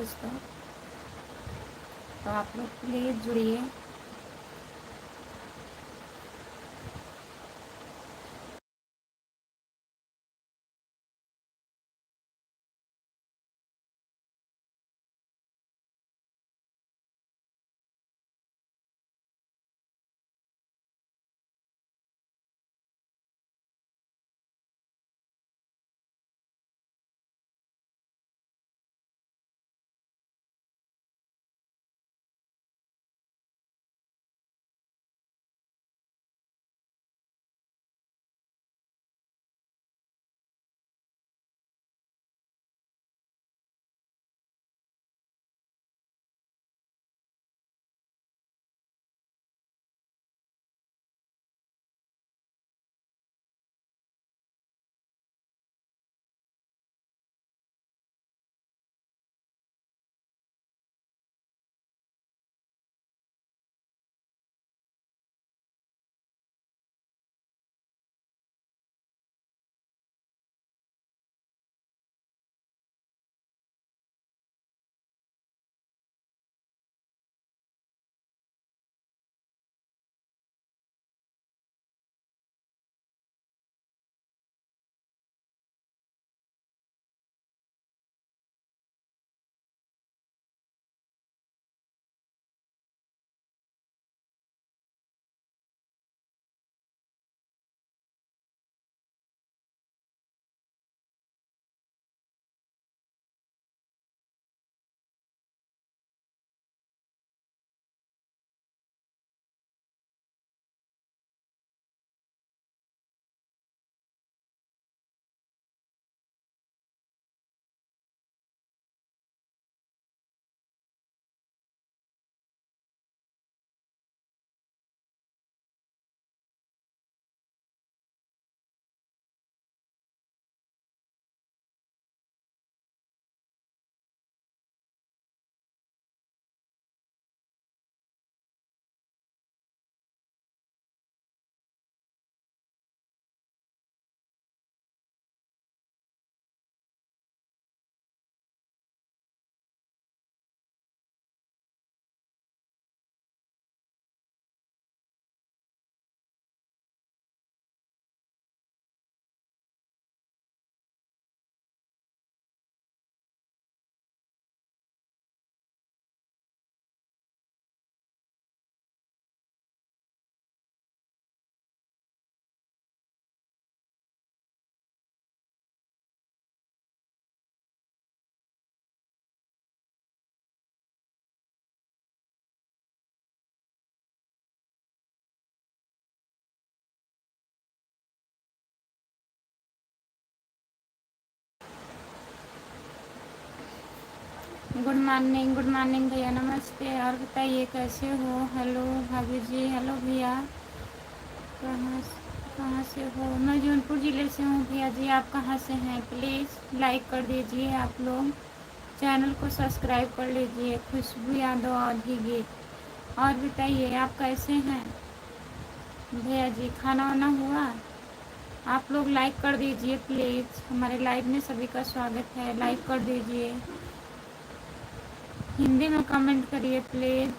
दोस्तों, तो आप लोग प्लीज़ जुड़िए। गुड मॉर्निंग भैया, नमस्ते। और बताइए कैसे हो? हेलो भाभी जी, हेलो भैया। कहाँ कहाँ से हो? मैं जौनपुर ज़िले से हूँ भैया जी। आप कहाँ से हैं? प्लीज़ लाइक कर दीजिए आप लोग, चैनल को सब्सक्राइब कर लीजिए। खुशबू यादव आधी गीत। और बताइए आप कैसे हैं भैया जी? खाना वाना हुआ? आप लोग लाइक कर दीजिए प्लीज़। हमारे लाइव में सभी का स्वागत है। लाइक कर दीजिए, हिंदी में कमेंट करिए प्लीज़।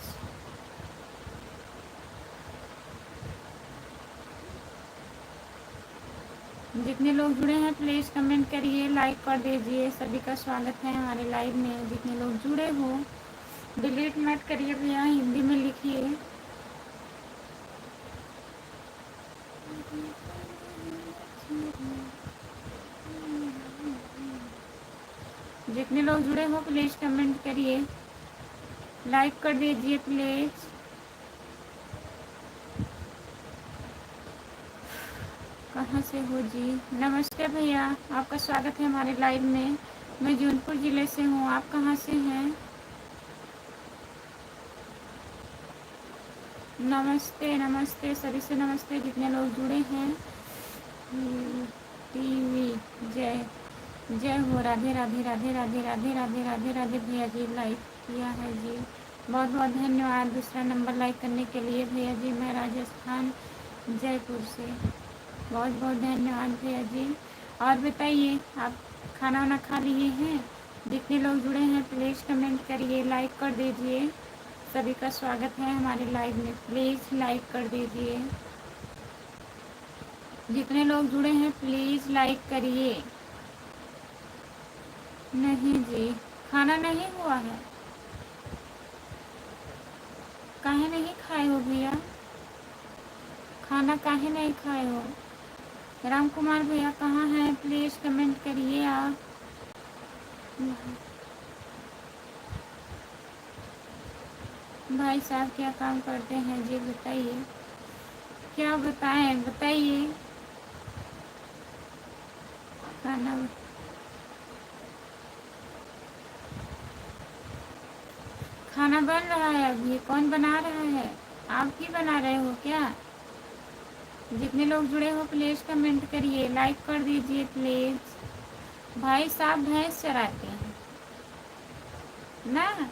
जितने लोग जुड़े हैं प्लीज़ कमेंट करिए, लाइक कर दीजिए। सभी का स्वागत है हमारे लाइव में। जितने लोग जुड़े हो डिलीट मत करिए भैया, हिंदी में लिखिए। जितने लोग जुड़े हो प्लीज़ कमेंट करिए, लाइक कर दीजिए प्लीज़। कहाँ से हो जी? नमस्ते भैया, आपका स्वागत है हमारे लाइव में। मैं जौनपुर ज़िले से हूँ। आप कहाँ से हैं? नमस्ते नमस्ते, सभी से नमस्ते जितने लोग जुड़े हैं। टीवी जय जय हो। राधे राधे राधे राधे राधे राधे राधे राधे भैया जी, लाइक किया है जी, बहुत बहुत धन्यवाद दूसरा नंबर लाइक करने के लिए भैया जी। मैं राजस्थान जयपुर से, बहुत बहुत धन्यवाद भैया जी। और बताइए आप खाना वाना खा लिए हैं? जितने लोग जुड़े हैं प्लीज़ कमेंट करिए, लाइक कर दीजिए। सभी का स्वागत है हमारे लाइव में, प्लीज़ लाइक कर दीजिए। जितने लोग जुड़े हैं प्लीज़ लाइक करिए। नहीं जी, खाना नहीं हुआ है। काहे नहीं खाए हो भैया? खाना काहे नहीं खाए हो? राम कुमार भैया कहाँ हैं? प्लीज़ कमेंट करिए आप। भाई साहब क्या काम करते हैं जी बताइए? क्या बताएं, बताइए। खाना खाना बन रहा है अभी। कौन बना रहा है? आप ही बना रहे हो क्या? जितने लोग जुड़े हो प्लीज़ कमेंट करिए, लाइक कर दीजिए प्लीज़। भाई साहब भैंस चराते हैं ना।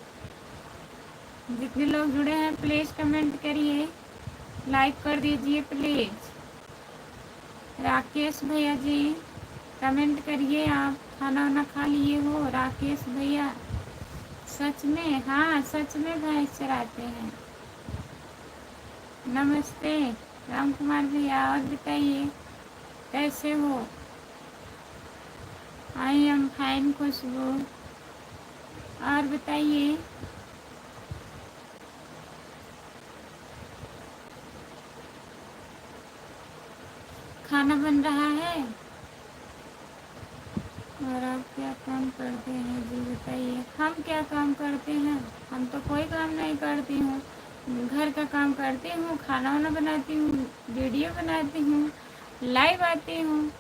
जितने लोग जुड़े हैं प्लीज़ कमेंट करिए, लाइक कर दीजिए प्लीज़। राकेश भैया जी कमेंट करिए आप। खाना वाना खा लिए हो राकेश भैया? सच में? हाँ सच में भैंस चराते हैं। नमस्ते राम कुमार भैया, और बताइए कैसे हो? आई एम फाइन खुशबू, और बताइए। खाना बन रहा है। और आप क्या काम करते हैं जी बताइए? हम क्या काम करते हैं? हम तो कोई काम नहीं करती हूँ। घर का काम करती हूँ, खाना वाना बनाती हूँ, वीडियो बनाती हूँ, लाइव आती हूँ।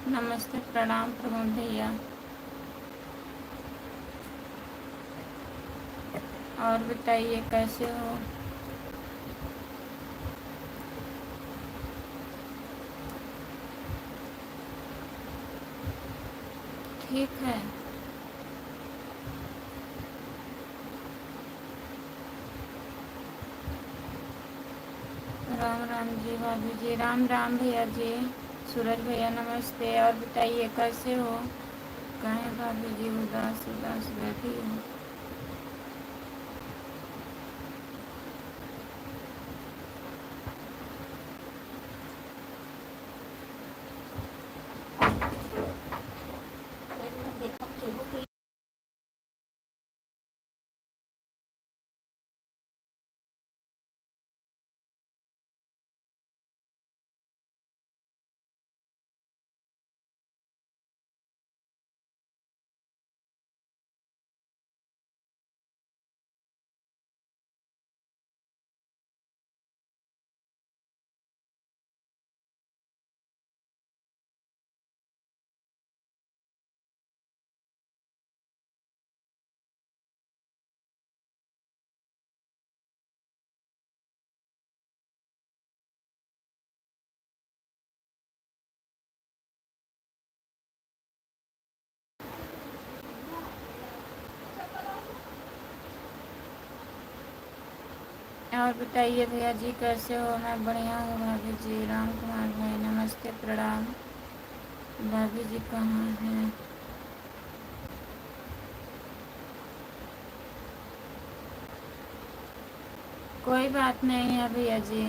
नमस्ते, प्रणाम प्रमोद भैया। और बताइए कैसे हो? ठीक है। राम राम जी भाभी जी, राम राम भैया जी। सूरज भैया नमस्ते। और बताइए कैसे हो? कहें भाभी जी उदास उदास बैठी हो? और बताइए भैया जी कैसे हो? मैं बढ़िया हूँ भाभी जी। राम कुमार भाई नमस्ते, प्रणाम। भाभी जी कहाँ हैं? कोई बात नहीं है भैया जी।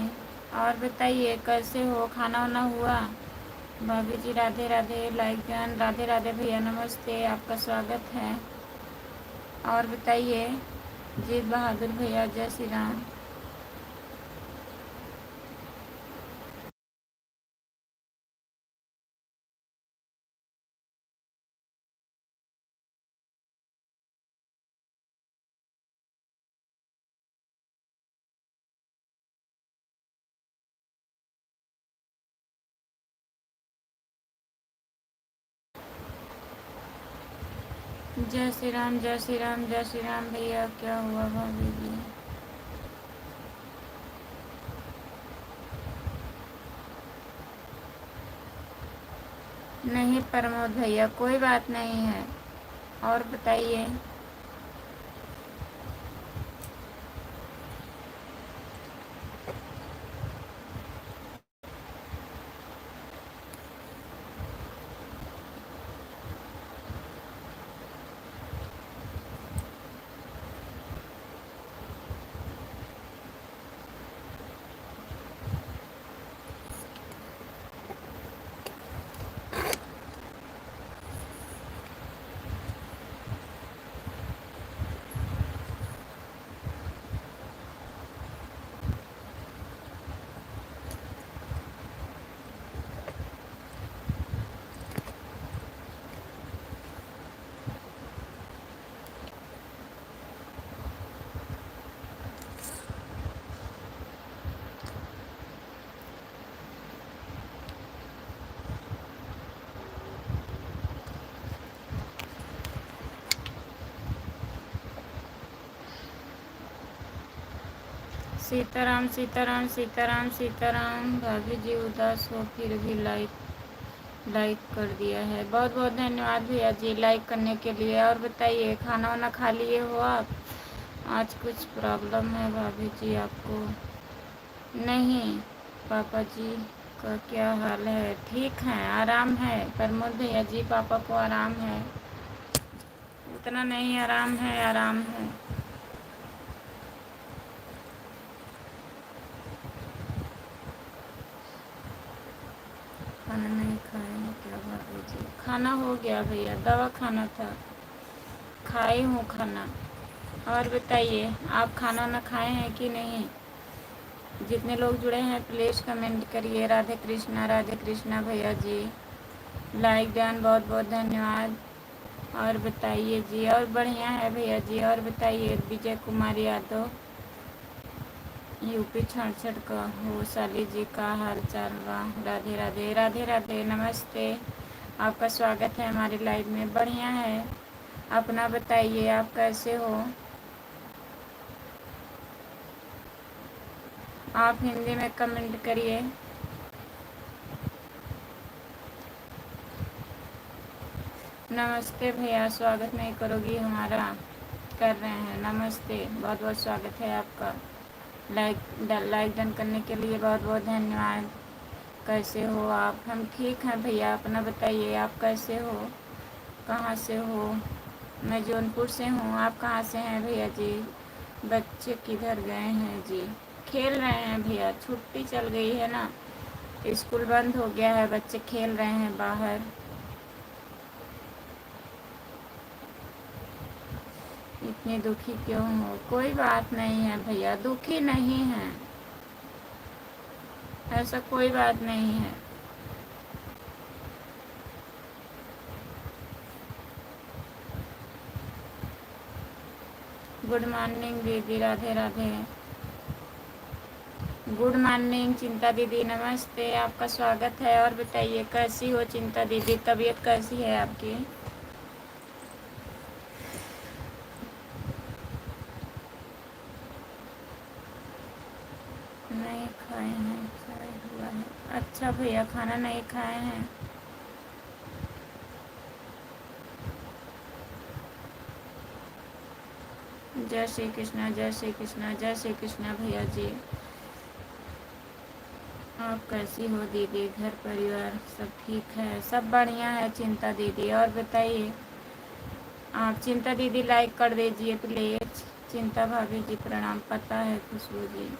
और बताइए कैसे हो? खाना वाना हुआ? भाभी जी राधे राधे। लाइक जान राधे राधे भैया नमस्ते, आपका स्वागत है। और बताइए जीत बहादुर भैया, जय श्री राम। जय श्री राम, जय श्री राम, जय श्री राम भैया। क्या हुआ भाभी जी? नहीं प्रमोद भैया, कोई बात नहीं है। और बताइए। सीताराम सीताराम सीताराम सीताराम। भाभी जी उदास हो फिर भी लाइक लाइक कर दिया है। बहुत बहुत धन्यवाद भैया जी लाइक करने के लिए। और बताइए खाना वाना खा लिए हो आप? आज कुछ प्रॉब्लम है भाभी जी आपको? नहीं। पापा जी का क्या हाल है? ठीक है, आराम है प्रमोद भैया जी। पापा को आराम है, उतना नहीं आराम है, आराम है। खाना नहीं खाए हैं क्या भाभी जी? खाना हो गया भैया, दवा खाना था, खाई हूँ खाना। और बताइए आप खाना ना खाए हैं कि नहीं? जितने लोग जुड़े हैं प्लीज़ कमेंट करिए। राधे कृष्णा भैया जी। लाइक डन, बहुत बहुत धन्यवाद। और बताइए जी। और बढ़िया है भैया जी। और बताइए विजय कुमार यादव, यूपी 66 का हो साली जी, का हाल चाल बा? राधे राधे राधे राधे नमस्ते। आपका स्वागत है हमारी लाइव में। बढ़िया है, अपना बताइए, आप कैसे हो? आप हिंदी में कमेंट करिए। नमस्ते भैया, स्वागत नहीं करोगी हमारा? कर रहे हैं, नमस्ते, बहुत बहुत स्वागत है आपका। लाइक डन करने के लिए बहुत बहुत धन्यवाद। कैसे हो आप? हम ठीक हैं भैया, अपना बताइए, आप कैसे हो? कहाँ से हो? मैं जौनपुर से हूँ। आप कहाँ से हैं भैया जी? बच्चे किधर गए हैं जी? खेल रहे हैं भैया, छुट्टी चल गई है ना, स्कूल बंद हो गया है, बच्चे खेल रहे हैं बाहर। इतनी दुखी क्यों हो? कोई बात नहीं है भैया, दुखी नहीं है, ऐसा कोई बात नहीं है। गुड मॉर्निंग दीदी, राधे राधे। गुड मॉर्निंग चिंता दीदी, नमस्ते, आपका स्वागत है। और बताइए कैसी हो चिंता दीदी, तबीयत कैसी है आपकी? नहीं खाए हैं, चाय हुआ है। अच्छा भैया, खाना नहीं खाए हैं? जय श्री कृष्णा, जय श्री कृष्णा, जय श्री कृष्णा भैया जी। आप कैसी हो दीदी? घर परिवार सब ठीक है? सब बढ़िया है चिंता दीदी। और बताइए आप चिंता दीदी, लाइक कर दीजिए प्लीज। चिंता भाभी जी प्रणाम, पता है खुशबू जी।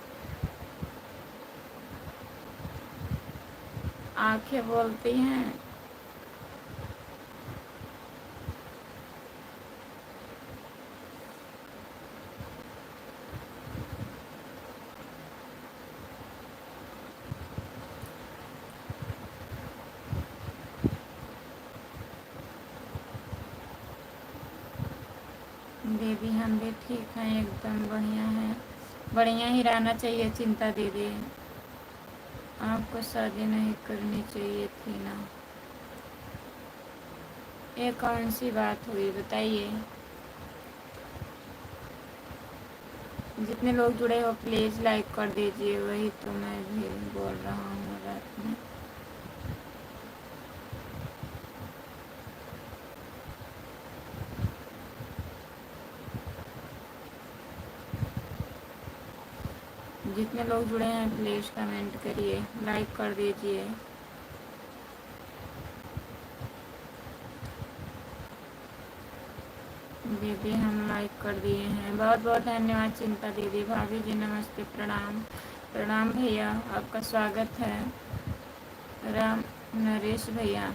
आंखें बोलती हैं। दीदी हम भी ठीक हैं, एकदम बढ़िया है। बढ़िया ही रहना चाहिए चिंता दीदी। आपको शादी नहीं करनी चाहिए थी ना? ये कौन सी बात हुई बताइए? जितने लोग जुड़े हो प्लीज़ लाइक कर दीजिए, वही तो मैं भी बोल रहा हूँ रात में। जितने लोग जुड़े हैं प्लीज़ कमेंट करिए, लाइक कर दीजिए। दीदी हम लाइक कर दिए हैं, बहुत बहुत धन्यवाद चिंता दीदी। भाभी जी नमस्ते, प्रणाम। प्रणाम भैया, आपका स्वागत है। राम नरेश भैया,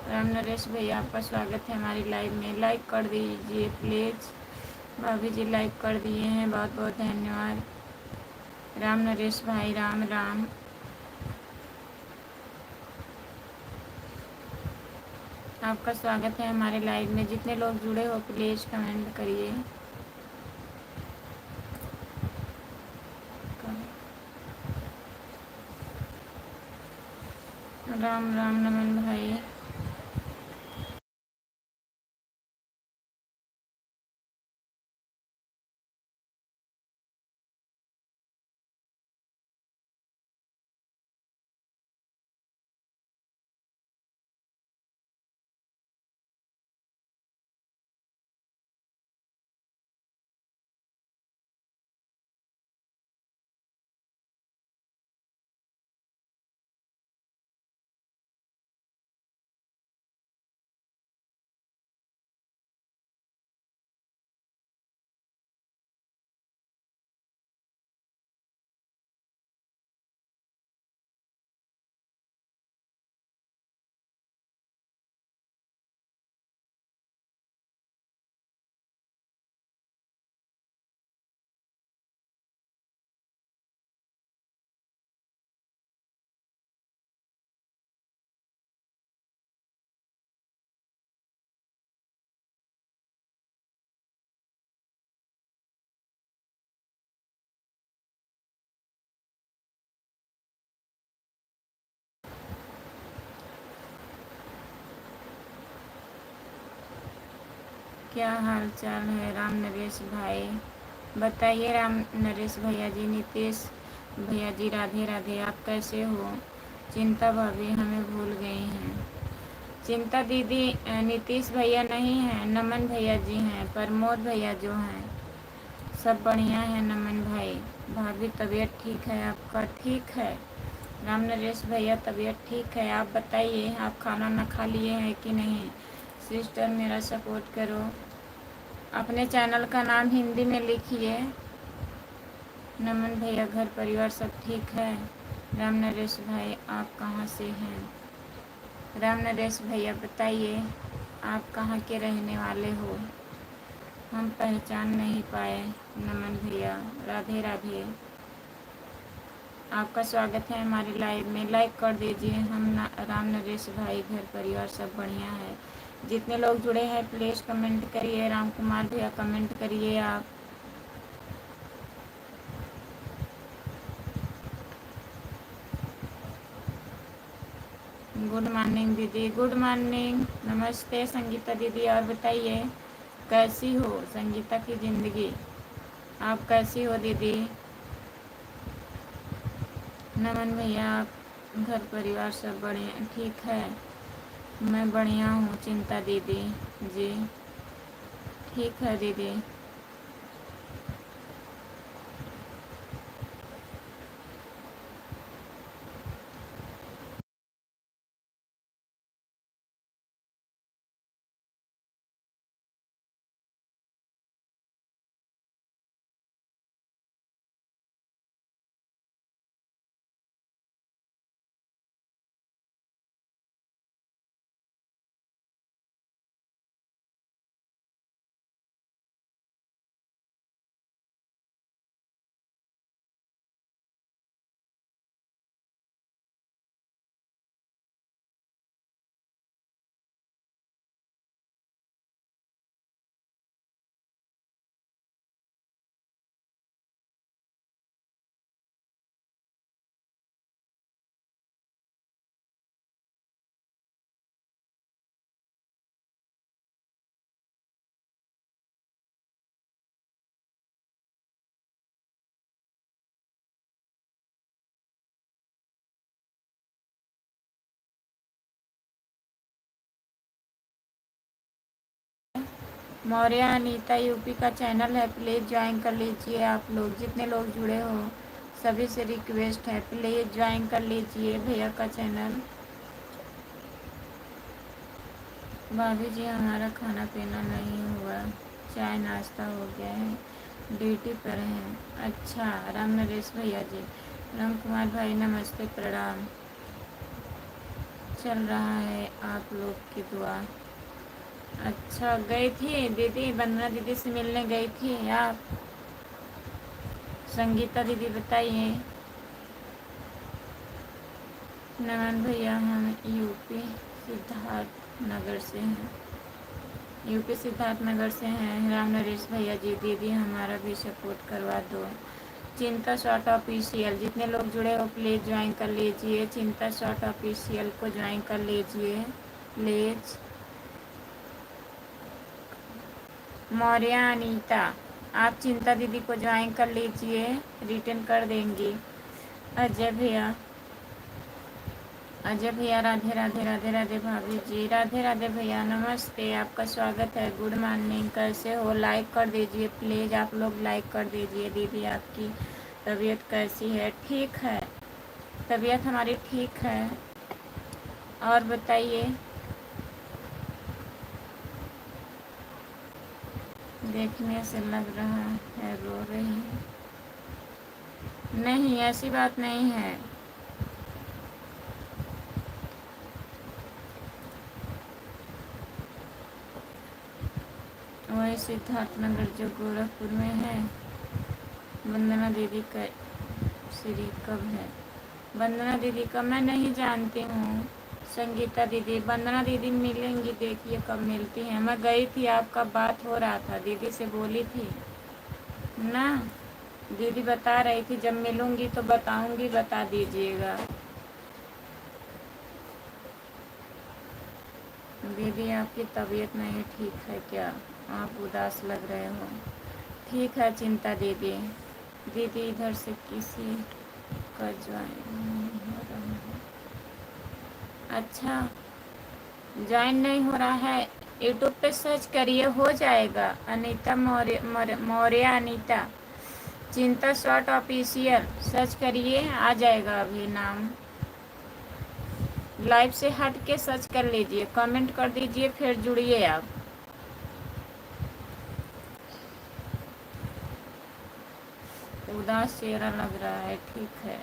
राम नरेश भैया, आपका स्वागत है हमारी लाइव में। लाइक कर दीजिए प्लीज़। भाभी जी लाइक कर दिए हैं, बहुत बहुत धन्यवाद। राम नरेश भाई, राम राम। आपका स्वागत है हमारे लाइव में। जितने लोग जुड़े हो प्लीज़ कमेंट करिए। राम राम नमन भाई। क्या हाल चाल है राम नरेश भाई? बताइए राम नरेश भैया जी। नीतीश भैया जी राधे राधे। आप कैसे हो? चिंता भाभी हमें भूल गई हैं। चिंता दीदी नीतीश भैया नहीं हैं, नमन भैया जी हैं, प्रमोद भैया जो हैं। सब बढ़िया है नमन भाई। भाभी तबीयत ठीक है आपका? ठीक है राम नरेश भैया, तबीयत ठीक है। आप बताइए, आप खाना ना खा लिए हैं कि नहीं? सिस्टर मेरा सपोर्ट करो। अपने चैनल का नाम हिंदी में लिखिए। नमन भैया घर परिवार सब ठीक है? राम नरेश भाई आप कहाँ से हैं? राम नरेश भैया बताइए, आप कहाँ के रहने वाले हो? हम पहचान नहीं पाए। नमन भैया राधे राधे। आपका स्वागत है हमारी लाइव में। लाइक कर दीजिए। राम नरेश भाई घर परिवार सब बढ़िया है। जितने लोग जुड़े हैं प्लीज़ कमेंट करिए। राम कुमार भैया कमेंट करिए आप। गुड मॉर्निंग दीदी। Good morning. नमस्ते संगीता दीदी। और बताइए कैसी हो संगीता की ज़िंदगी? आप कैसी हो दीदी? नमन भैया आप घर परिवार सब बढ़िया ठीक है? मैं बढ़िया हूँ चिंता दीदी जी। ठीक है दीदी। मौर्य अनीता यूपी का चैनल है, प्लीज़ ज्वाइन कर लीजिए। आप लोग जितने लोग जुड़े हो सभी से रिक्वेस्ट है, प्लीज़ ज्वाइन कर लीजिए भैया का चैनल। भाभी जी हमारा खाना पीना नहीं हुआ, चाय नाश्ता हो गया है, ड्यूटी पर हैं। अच्छा राम नरेश भैया जी। राम कुमार भाई नमस्ते प्रणाम। चल रहा है आप लोग की दुआ। अच्छा गई थी दीदी, वंदना दीदी से मिलने गई थी आप? संगीता दीदी बताइए। नमन भैया हम यूपी सिद्धार्थ नगर से हैं। यूपी सिद्धार्थ नगर से हैं। राम नरेश भैया जी दीदी हमारा भी सपोर्ट करवा दो। चिंता शॉर्ट ऑफिशियल जितने लोग जुड़े हो प्लीज़ ज्वाइन कर लीजिए। चिंता शॉर्ट ऑफिशियल को ज्वाइन कर लीजिए प्लीज़। मौर्य अनीता आप चिंता दीदी को ज्वाइन कर लीजिए, रिटर्न कर देंगी। अजय भैया, अजय भैया राधे राधे। राधे राधे भाभी जी। राधे राधे भैया नमस्ते, आपका स्वागत है। Good morning. कैसे हो? लाइक कर दीजिए प्लीज़। आप लोग लाइक कर दीजिए। दीदी आपकी तबीयत कैसी है? ठीक है तबीयत हमारी ठीक है। और बताइए। देखने से लग रहा है रो रही है। नहीं ऐसी बात नहीं है। वही सिद्धार्थ नगर जो गोरखपुर में है। वंदना दीदी का श्री कब है? वंदना दीदी का मैं नहीं जानती हूँ। संगीता दीदी, वंदना दीदी मिलेंगी, देखिए कब मिलती हैं। मैं गई थी, आपका बात हो रहा था, दीदी से बोली थी ना। दीदी बता रही थी जब मिलूंगी तो बताऊंगी, बता दीजिएगा। दीदी आपकी तबीयत नहीं ठीक है क्या? आप उदास लग रहे हो। ठीक है चिंता दीदी। दीदी इधर से किसी का ज्वाइन नहीं हो रहा है। अच्छा, ज्वाइन नहीं हो रहा है। यूट्यूब पे सर्च करिए, हो जाएगा। अनीता मौर्य, मौर्य अनीता, चिंता शॉर्ट ऑफिशियल सर्च करिए, आ जाएगा अभी नाम। लाइव से हट के सर्च कर लीजिए, कमेंट कर दीजिए, फिर जुड़िए आप। उदास चेहरा लग रहा है, ठीक है।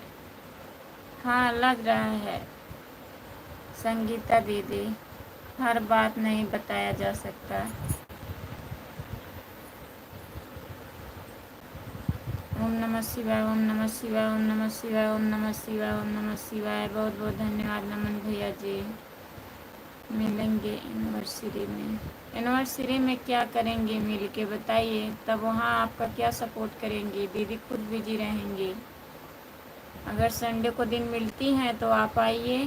हाँ लग रहा है। संगीता दीदी, हर बात नहीं बताया जा सकता। ओम नमः शिवाय, ओम नमः शिवाय, ओम नमः शिवाय, ओम नमः शिवाय, ओम नमः शिवाय। बहुत बहुत धन्यवाद नमन भैया जी। मिलेंगे एनिवर्सरी में। एनिवर्सरी में क्या करेंगे मिल के, बताइए। तब वहाँ आपका क्या सपोर्ट करेंगी, दीदी खुद बिजी रहेंगी। अगर संडे को दिन मिलती हैं तो आप आइए।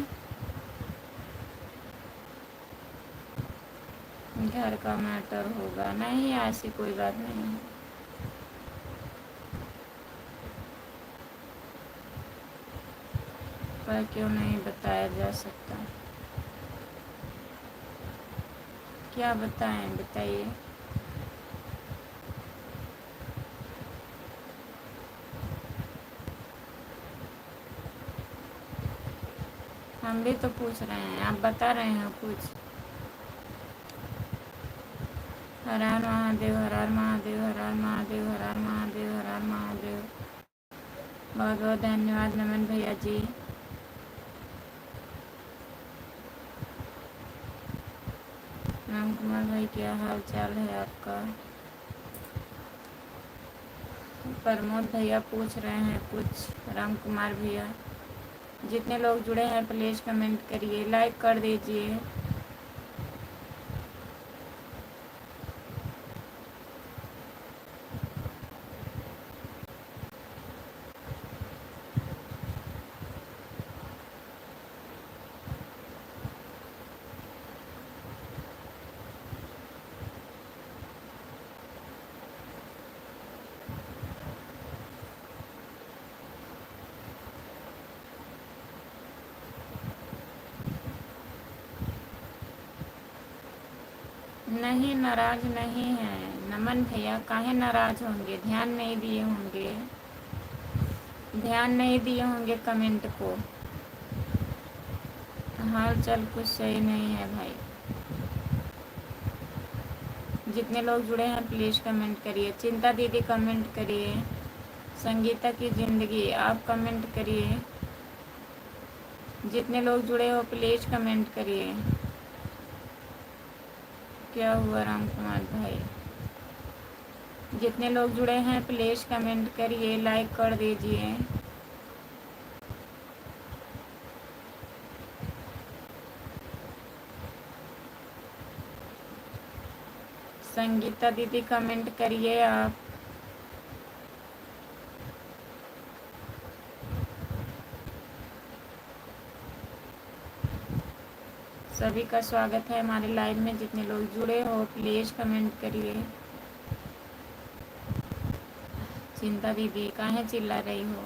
घर का मैटर होगा, नहीं ऐसी कोई बात नहीं है। पर क्यों नहीं बताया जा सकता। क्या बताएं, बताइए। हम भी तो पूछ रहे हैं, आप बता रहे हैं कुछ। हर हर महादेव, हर हर महादेव, हर हर महादेव, हर हर महादेव, हर हर महादेव। बहुत बहुत धन्यवाद नमन भैया जी। राम कुमार भाई, क्या हाल चाल है आपका। प्रमोद भैया पूछ रहे हैं कुछ। राम कुमार भैया, जितने लोग जुड़े हैं प्लीज़ कमेंट करिए, लाइक कर दीजिए। नहीं नाराज नहीं है नमन भैया, काहे नाराज होंगे, ध्यान नहीं दिए होंगे, ध्यान नहीं दिए होंगे कमेंट को। हाल चाल कुछ सही नहीं है भाई। जितने लोग जुड़े हैं प्लीज़ कमेंट करिए। चिंता दीदी कमेंट करिए। संगीता की ज़िंदगी आप कमेंट करिए। जितने लोग जुड़े हो प्लीज़ कमेंट करिए। क्या हुआ राम कुमार भाई, जितने लोग जुड़े हैं प्लीज़ कमेंट करिए, लाइक कर दीजिए। संगीता दीदी कमेंट करिए आप। सभी का स्वागत है हमारे लाइव में। जितने लोग जुड़े हो प्लीज़ कमेंट करिए। चिंता दीदी काहे चिल्ला रही हो।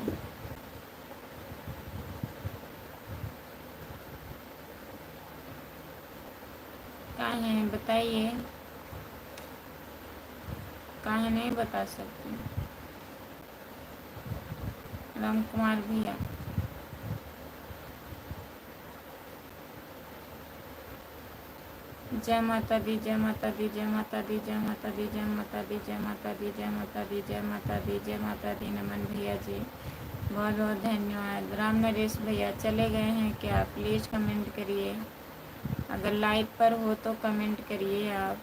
काहे बताइए, काहे नहीं बता सकती। राम कुमार भैया, जय माता दी, जय माता दी, जय माता दी, जय माता दी, जय माता दी, जय माता दी, जय माता दी, जय माता दी, जय माता दी। नमन भैया जी बहुत बहुत धन्यवाद। राम नरेश भैया चले गए हैं क्या, प्लीज़ कमेंट करिए। अगर लाइव पर हो तो कमेंट करिए आप।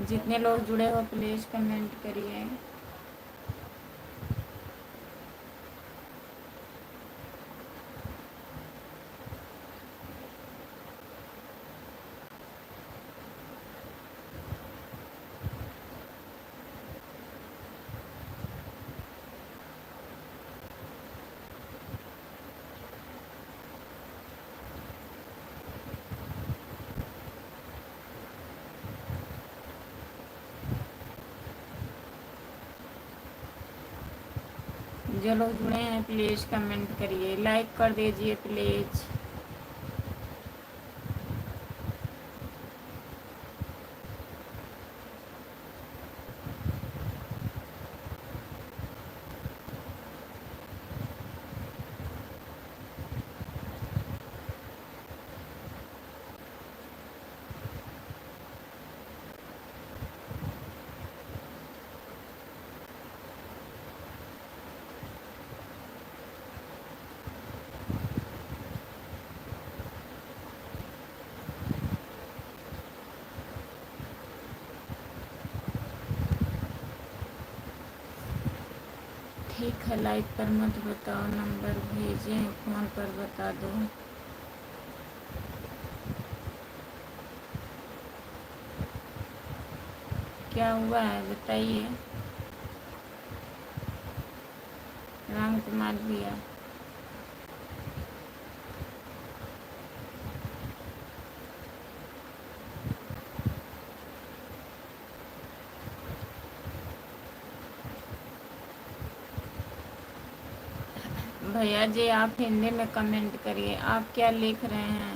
जितने लोग जुड़े हो प्लीज़ कमेंट करिए। जो लोग जुड़े हैं प्लीज़ कमेंट करिए, लाइक कर दीजिए प्लीज़। ठीक है, लाइक पर मत बताओ, नंबर भेजें, फ़ोन पर बता दो। क्या हुआ है बताइए। राम कुमार भैया, भैया जी आप हिंदी में कमेंट करिए। आप क्या लिख रहे हैं?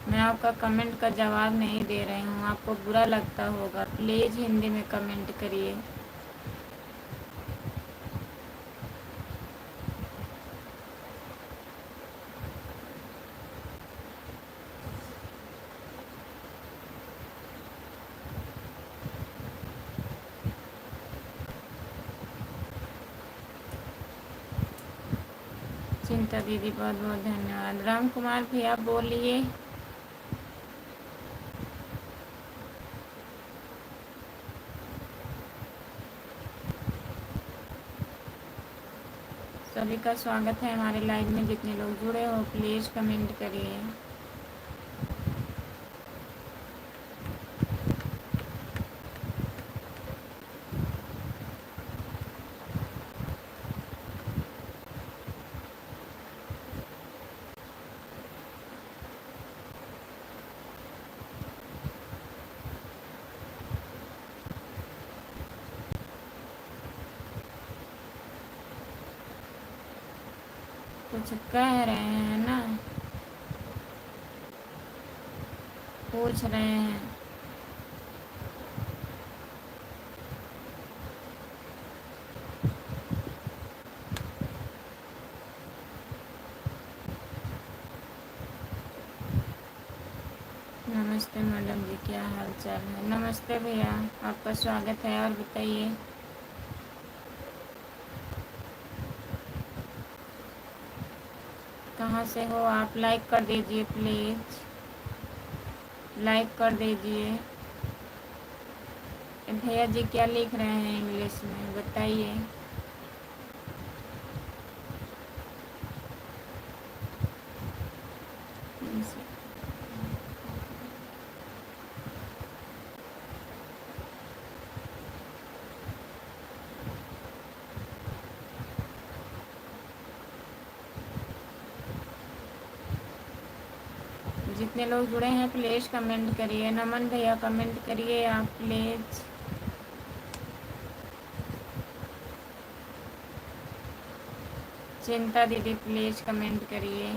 मैं आपका कमेंट का जवाब नहीं दे रही हूँ, आपको बुरा लगता होगा। प्लीज़ हिंदी में कमेंट करिए। चिंता दीदी बहुत बहुत धन्यवाद। राम कुमार भैया बोलिए। सभी का स्वागत है हमारे लाइव में। जितने लोग जुड़े हो प्लीज़ कमेंट करिए। कुछ कह रहे हैं ना, पूछ रहे हैं। नमस्ते मैडम जी, क्या हाल चाल है? नमस्ते भैया, आपका स्वागत है। और बताइए। कहाँ से हो आप? लाइक कर दीजिए प्लीज़, लाइक कर दीजिए। भैया जी क्या लिख रहे हैं इंग्लिश में बताइए। जितने लोग जुड़े हैं प्लीज़ कमेंट करिए। नमन भैया कमेंट करिए आप प्लीज़। चिंता दीदी प्लीज़ कमेंट करिए।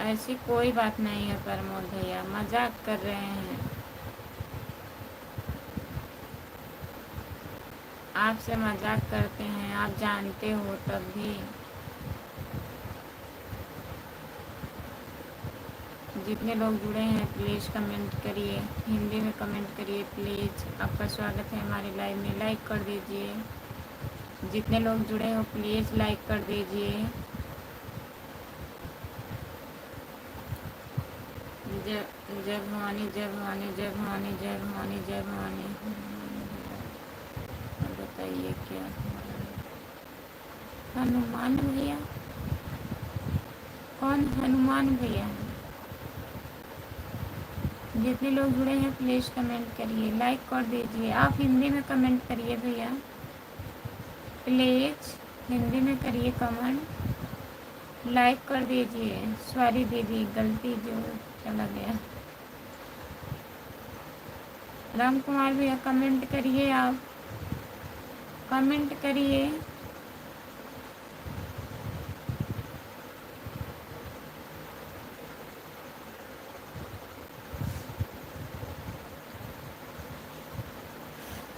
ऐसी कोई बात नहीं है प्रमोद भैया, मजाक कर रहे हैं। आपसे मजाक करते हैं, आप जानते हो तब भी। जितने लोग जुड़े हैं प्लीज़ कमेंट करिए, हिंदी में कमेंट करिए प्लीज़। आपका स्वागत है हमारे लाइव में, लाइक कर दीजिए। जितने लोग जुड़े हो प्लीज़ लाइक कर दीजिए। जय जय भवानी, जय भवानी, जय भवानी, जय भवानी, जय भवानी। और बताइए क्या हनुमान भैया? कौन हनुमान भैया? जितने लोग जुड़े हैं प्लीज़ कमेंट करिए, लाइक कर दीजिए। आप हिंदी में कमेंट करिए भैया, प्लीज़ हिंदी में करिए कमेंट, लाइक कर दीजिए। सॉरी दीदी, गलती जो चला गया। राम कुमार भैया कमेंट करिए, आप कमेंट करिए।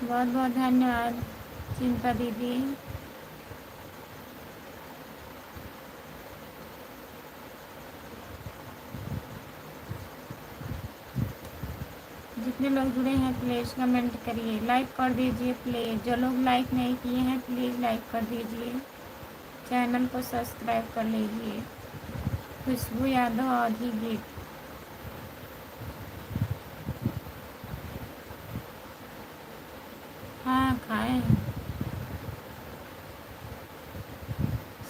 बहुत बहुत धन्यवाद चिंता दीदी। जितने लोग जुड़े हैं प्लीज़ कमेंट करिए, लाइक कर दीजिए प्लीज़। जो लोग लाइक नहीं किए हैं प्लीज़ लाइक कर दीजिए, चैनल को सब्सक्राइब कर लीजिए। खुशबू यादव आधी गीत। हाँ खाए हैं,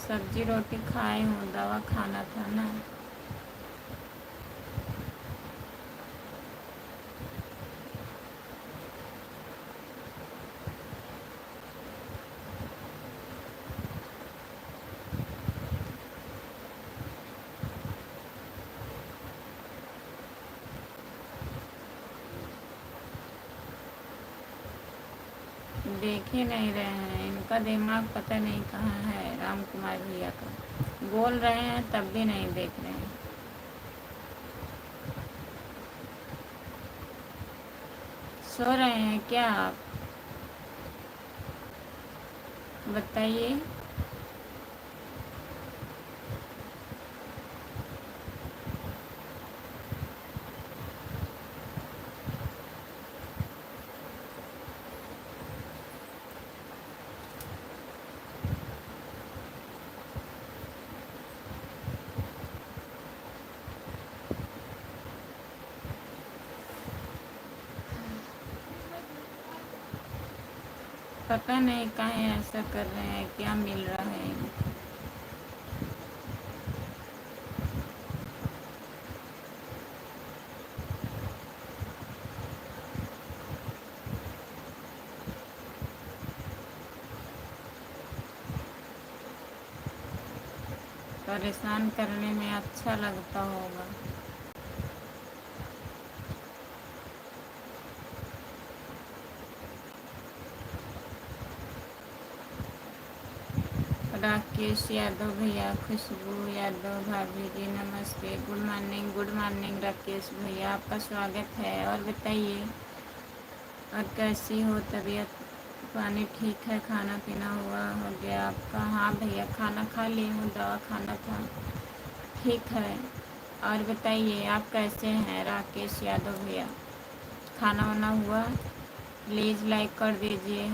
सब्जी रोटी खाए हूँ, दवा खाना था ना। देख ही नहीं रहे हैं, इनका दिमाग पता नहीं कहाँ है। राम कुमार भैया का बोल रहे हैं तब भी नहीं देख रहे हैं। सो रहे हैं क्या आप, बताइए। पता नहीं काहे ऐसा कर रहे हैं, क्या मिल रहा है इनको। परेशान करने में अच्छा लगता होगा। राकेश यादव भैया, खुशबू यादव भाभी जी नमस्ते, गुड मॉर्निंग राकेश भैया, आपका स्वागत है। और बताइए, और कैसी हो तबीयत पानी ठीक है, खाना पीना हुआ हो गया आपका? हाँ भैया खाना खा ली हूँ, दवा खाना था, ठीक है। और बताइए आप कैसे हैं राकेश यादव भैया, खाना वाना हुआ? प्लीज़ लाइक कर दीजिए,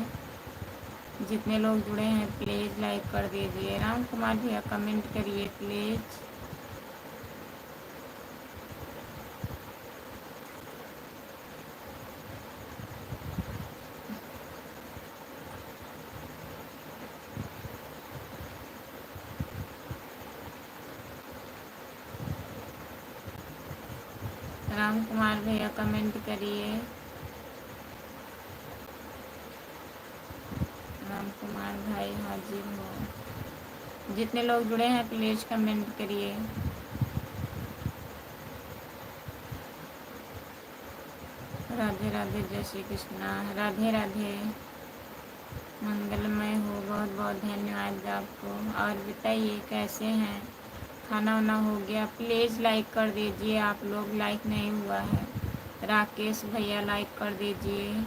जितने लोग जुड़े हैं प्लीज़ लाइक कर दीजिए। राम कुमार भैया कमेंट करिए प्लीज़। राम कुमार भैया कमेंट करिए। राम कुमार भाई हाजिर हो। जितने लोग जुड़े हैं प्लीज़ कमेंट करिए। राधे राधे, जय श्री कृष्णा, राधे राधे, मंगलमय हो। बहुत बहुत धन्यवाद आपको। और बताइए कैसे हैं, खाना वाना हो गया? प्लीज़ लाइक कर दीजिए, आप लोग लाइक नहीं हुआ है। राकेश भैया लाइक कर दीजिए।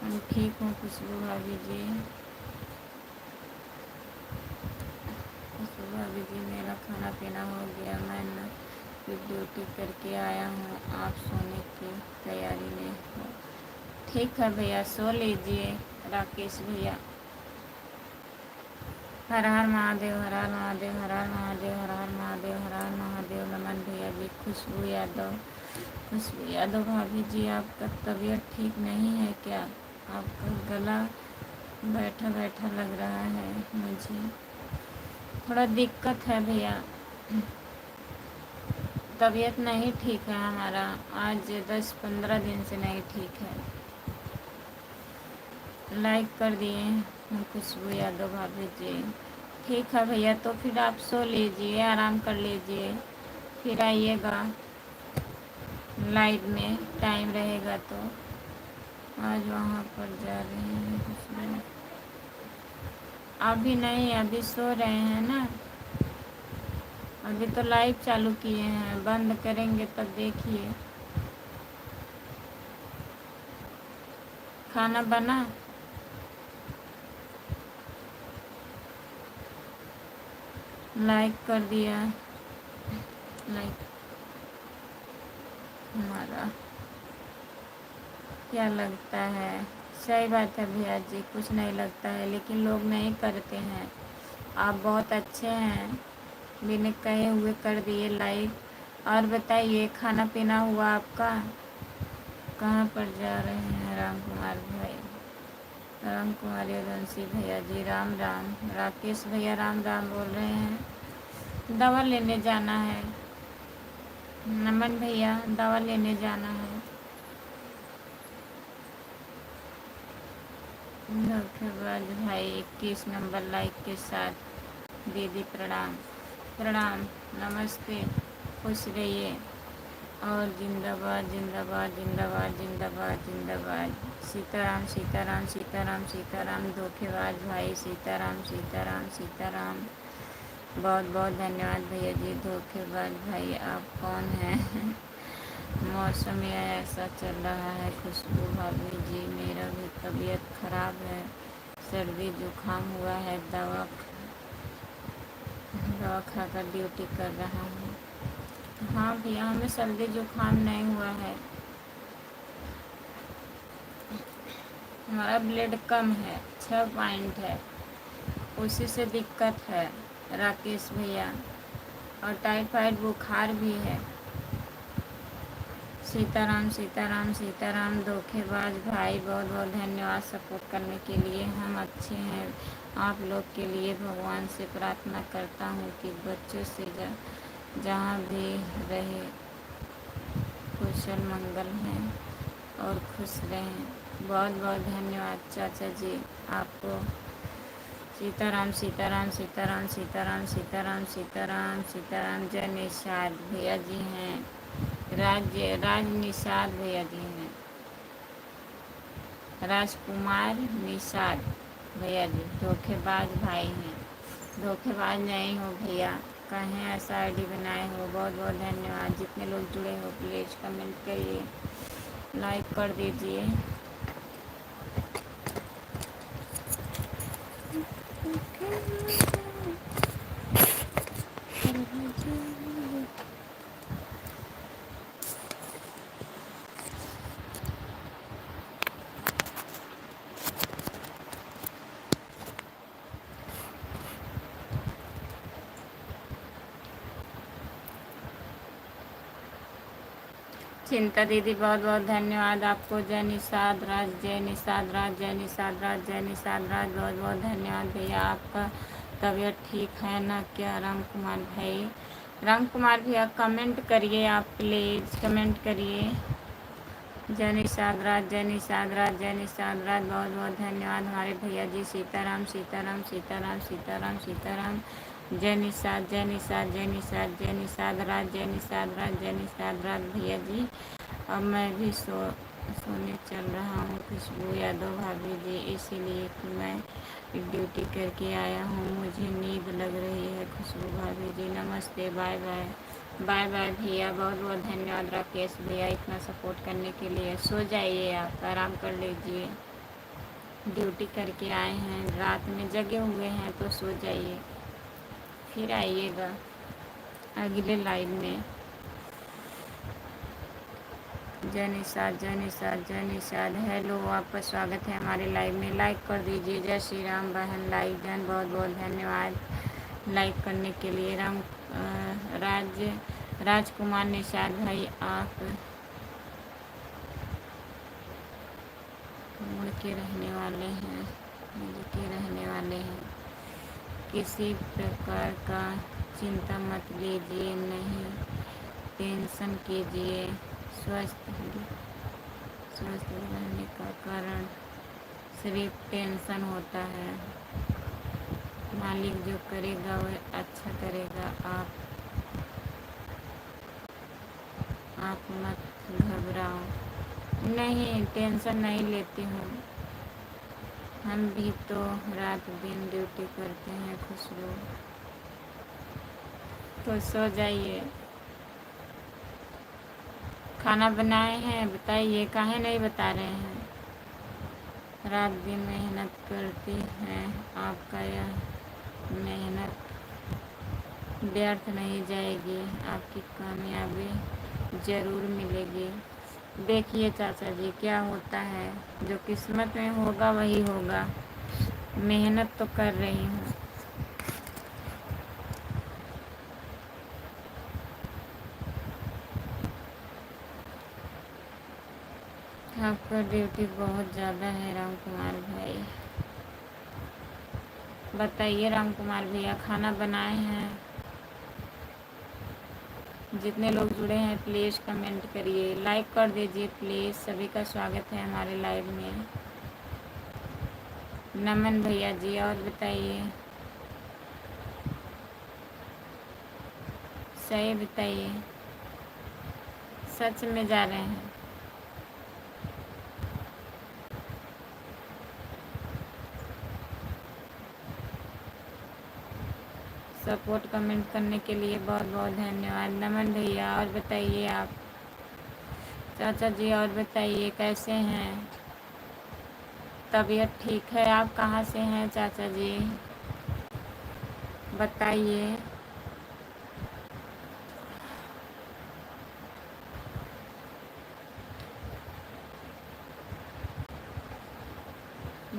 हम ठीक हूँ खुशबू भाभी जी। खुशबू भाभी जी मेरा खाना पीना हो गया, मैं ना फिर ड्यूटी करके आया हूँ, आप सोने की तैयारी में हो? ठीक है भैया सो लीजिए राकेश भैया। हर हर महादेव, हर हर महादेव, हर हर महादेव, हर हर महादेव, हर हर महादेव। नमन भैया जी, खुशबू यादव, खुशबू यादव भाभी जी आपका तबीयत ठीक नहीं है क्या? आपका गला बैठा बैठा लग रहा है मुझे। थोड़ा दिक्कत है भैया, तबीयत नहीं ठीक है हमारा, आज 10-15 दिन से नहीं ठीक है। लाइक कर दिए हम खुशबू यादव भाभी जी। ठीक है भैया, तो फिर आप सो लीजिए, आराम कर लीजिए, फिर आइएगा लाइव में टाइम रहेगा तो। आज वहाँ पर जा रहे हैं खुशबू, अभी नहीं, अभी सो रहे हैं ना, अभी तो लाइव चालू किए हैं, बंद करेंगे तब देखिए। खाना बना? लाइक कर दिया, लाइक हमारा क्या लगता है? सही बात है भैया जी, कुछ नहीं लगता है, लेकिन लोग नहीं करते हैं। आप बहुत अच्छे हैं, बिना कहे हुए कर दिए लाइक। और बताइए, खाना पीना हुआ आपका? कहाँ पर जा रहे हैं राम कुमार भाई? राम कुमार यदुवंशी भैया जी राम राम। राकेश भैया राम राम बोल रहे हैं। दवा लेने जाना है। नमन भैया, दवा लेने जाना है। धोखेबाज भाई 21 नंबर लाइक के साथ। दीदी प्रणाम। प्रणाम, नमस्ते, खुश रहिए और जिंदाबाद जिंदाबाद जिंदाबाद जिंदाबाद जिंदाबाद। सीताराम सीताराम सीताराम सीताराम। धोखेबाज भाई सीताराम सीताराम सीताराम। बहुत बहुत धन्यवाद भैया जी। धोखेबाज भाई आप कौन हैं? मौसम ऐसा चल रहा है खुशबू भाभी जी, मेरा भी तबीयत खराब है, सर्दी जुकाम हुआ है, दवा खाकर ड्यूटी कर रहा हूँ। हाँ भैया, हमें सर्दी जुकाम नहीं हुआ है, हमारा ब्लड कम है, 6 पॉइंट है, उसी से दिक्कत है राकेश भैया। और टाइफाइड बुखार भी है। सीताराम सीताराम सीताराम। धोखेबाज भाई बहुत बहुत धन्यवाद सपोर्ट करने के लिए, हम अच्छे हैं। आप लोग के लिए भगवान से प्रार्थना करता हूँ कि बच्चों से जहाँ भी रहे कुशल मंगल हैं और खुश रहें। बहुत बहुत धन्यवाद चाचा जी आपको। सीताराम सीताराम सीताराम सीताराम सीताराम सीताराम सीताराम। जय निषाद भैया जी हैं, राज निषाद भैया जी हैं, राजकुमार निषाद भैया जी। धोखेबाज भाई हैं, धोखेबाज नहीं हो भैया, कहें ऐसा आईडी बनाए हो। बहुत बहुत धन्यवाद। जितने लोग जुड़े हो प्लीज़ कमेंट करिए, लाइक कर दीजिए। चिंता दीदी बहुत बहुत धन्यवाद आपको। जय निषाद राज, जय निषाद राज, जय निषाद राज, जय निषाद राज। बहुत बहुत धन्यवाद भैया। आपका तबीयत ठीक है ना क्या राम कुमार भाई? राम कुमार भैया कमेंट करिए, आप प्लीज़ कमेंट करिए। जय निषाद राज, जय निषाद राज, जय निषाद राज। बहुत बहुत धन्यवाद हमारे भैया जी। सीताराम सीताराम सीताराम सीताराम सीताराम। जय निषाद जय निषाद जय निषाद जय निषाद राज, जय निषाद राज, जय निषाद राज भैया जी। अब मैं भी सोने चल रहा हूँ खुशबू यादव भाभी जी, इसीलिए कि मैं ड्यूटी करके आया हूँ, मुझे नींद लग रही है खुशबू भाभी जी। नमस्ते, बाय बाय। बाय बाय भैया। बहुत बहुत धन्यवाद राकेश भैया इतना सपोर्ट करने के लिए। सो जाइए, आप आराम कर लीजिए, ड्यूटी करके आए हैं, रात में जगे हुए हैं तो सो जाइए, फिर आइएगा अगले लाइव में। जय निषाद जय निषाद जय निषाद। हेलो, आपका स्वागत है हमारे लाइव में, लाइक कर दीजिए। जय श्री राम बहन लाइव जन, बहुत बहुत धन्यवाद लाइक करने के लिए। राजकुमार निषाद भाई आप मुड़ के रहने वाले हैं, मुड़ के रहने वाले हैं। किसी प्रकार का चिंता मत लीजिए, नहीं टेंशन कीजिए। स्वस्थ स्वस्थ रहने का कारण सिर्फ टेंशन होता है। मालिक जो करेगा वह अच्छा करेगा। आप मत घबराओ। नहीं, टेंशन नहीं लेती हूँ। हम भी तो रात दिन ड्यूटी करते हैं खुशबू। तो सो जाइए। खाना बनाए हैं, बताइए, काहे नहीं बता रहे हैं? रात दिन मेहनत करती हैं, आपका यह मेहनत व्यर्थ नहीं जाएगी, आपकी कामयाबी ज़रूर मिलेगी। देखिए चाचा जी, क्या होता है, जो किस्मत में होगा वही होगा। मेहनत तो कर रही हूँ। आपका ड्यूटी बहुत ज़्यादा है राम कुमार भाई। बताइए राम कुमार भैया, खाना बनाए हैं? जितने लोग जुड़े हैं प्लीज़ कमेंट करिए, लाइक कर दीजिए प्लीज़। सभी का स्वागत है हमारे लाइव में। नमन भैया जी, और बताइए, सही बताइए, सच में जा रहे हैं? सपोर्ट कमेंट करने के लिए बहुत बहुत धन्यवाद नमन भैया। और बताइए आप चाचा जी, और बताइए कैसे हैं? तबीयत ठीक है? आप कहाँ से हैं चाचा जी, बताइए।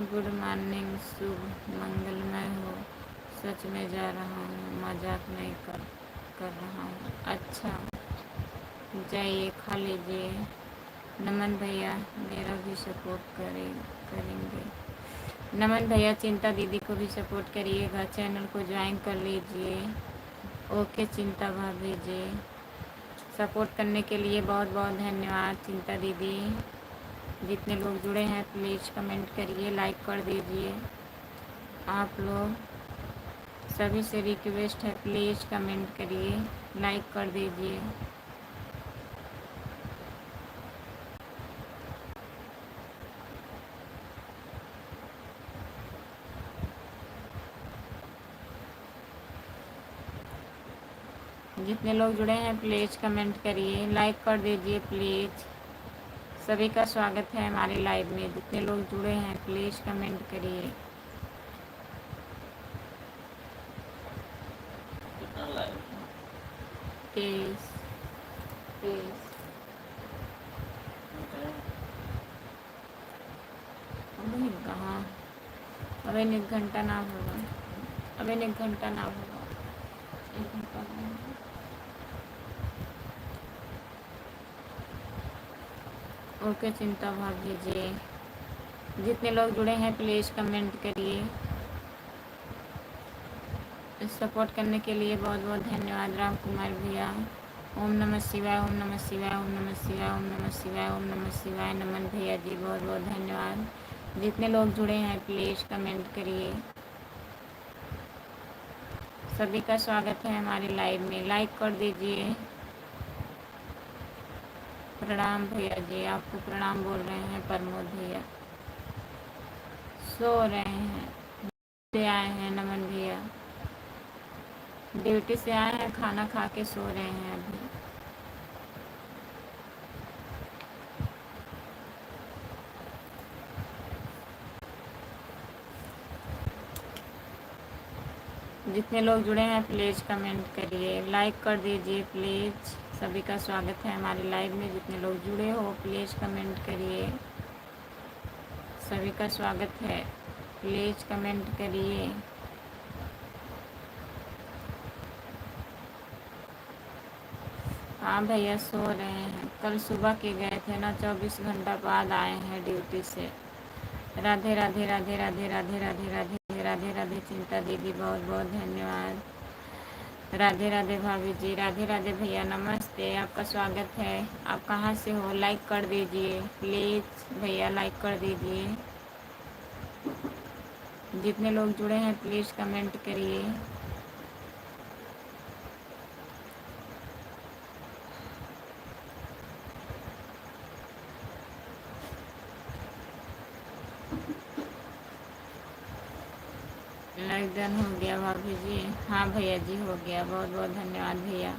गुड मॉर्निंग, शुभ मंगलमय हो। सच में जा रहा हूँ, मजाक नहीं कर रहा हूँ। अच्छा, जाइए खा लीजिए। नमन भैया मेरा भी सपोर्ट करेंगे। नमन भैया चिंता दीदी को भी सपोर्ट करिएगा, चैनल को ज्वाइन कर लीजिए। ओके चिंता भाभी जी, सपोर्ट करने के लिए बहुत बहुत धन्यवाद चिंता दीदी। जितने लोग जुड़े हैं प्लीज़ कमेंट करिए, लाइक कर दीजिए। आप लोग सभी से रिक्वेस्ट है, प्लीज़ कमेंट करिए, लाइक कर दीजिए। जितने लोग जुड़े हैं प्लीज़ कमेंट करिए, लाइक कर दीजिए प्लीज़। सभी का स्वागत है हमारे लाइव में। जितने लोग जुड़े हैं प्लीज़ कमेंट करिए। Please please. अभी कहाँ, अभी 1 घंटा ना होगा, अभी 1 घंटा ना होगा, 1 घंटा ना होगा। ओके चिंता भाभी जी। जितने लोग जुड़े हैं प्लीज़ कमेंट करिए। सपोर्ट करने के लिए बहुत बहुत धन्यवाद राम कुमार भैया। ओम नमः शिवाय, ओम नमः शिवाय, ओम नमः शिवाय, ओम नमः शिवाय, ओम नमः शिवाय। नमन भैया जी बहुत बहुत धन्यवाद। जितने लोग जुड़े हैं प्लीज़ कमेंट करिए। सभी का स्वागत है हमारे लाइव में, लाइक कर दीजिए। प्रणाम भैया जी, आपको प्रणाम बोल रहे हैं प्रमोद भैया। सो रहे हैं, से आए हैं नमन भैया, ड्यूटी से आए हैं, खाना खा के सो रहे हैं अभी। जितने लोग जुड़े हैं प्लीज़ कमेंट करिए, लाइक कर दीजिए प्लीज़। सभी का स्वागत है हमारे लाइव में। जितने लोग जुड़े हो प्लीज़ कमेंट करिए। सभी का स्वागत है, प्लीज़ कमेंट करिए। हाँ भैया सो रहे हैं, कल सुबह के गए थे ना, 24 घंटा बाद आए हैं ड्यूटी से। राधे राधे राधे राधे राधे राधे राधे। राधे राधे चिंता दीदी, बहुत बहुत धन्यवाद। राधे राधे भाभी जी, राधे राधे भैया, नमस्ते, आपका स्वागत है। आप कहाँ से हो? लाइक कर दीजिए प्लीज़ भैया, लाइक कर दीजिए। जितने लोग जुड़े हैं प्लीज़ कमेंट करिए। लाइक डन हो गया भाभी जी? हाँ भैया जी हो गया, बहुत बहुत धन्यवाद भैया।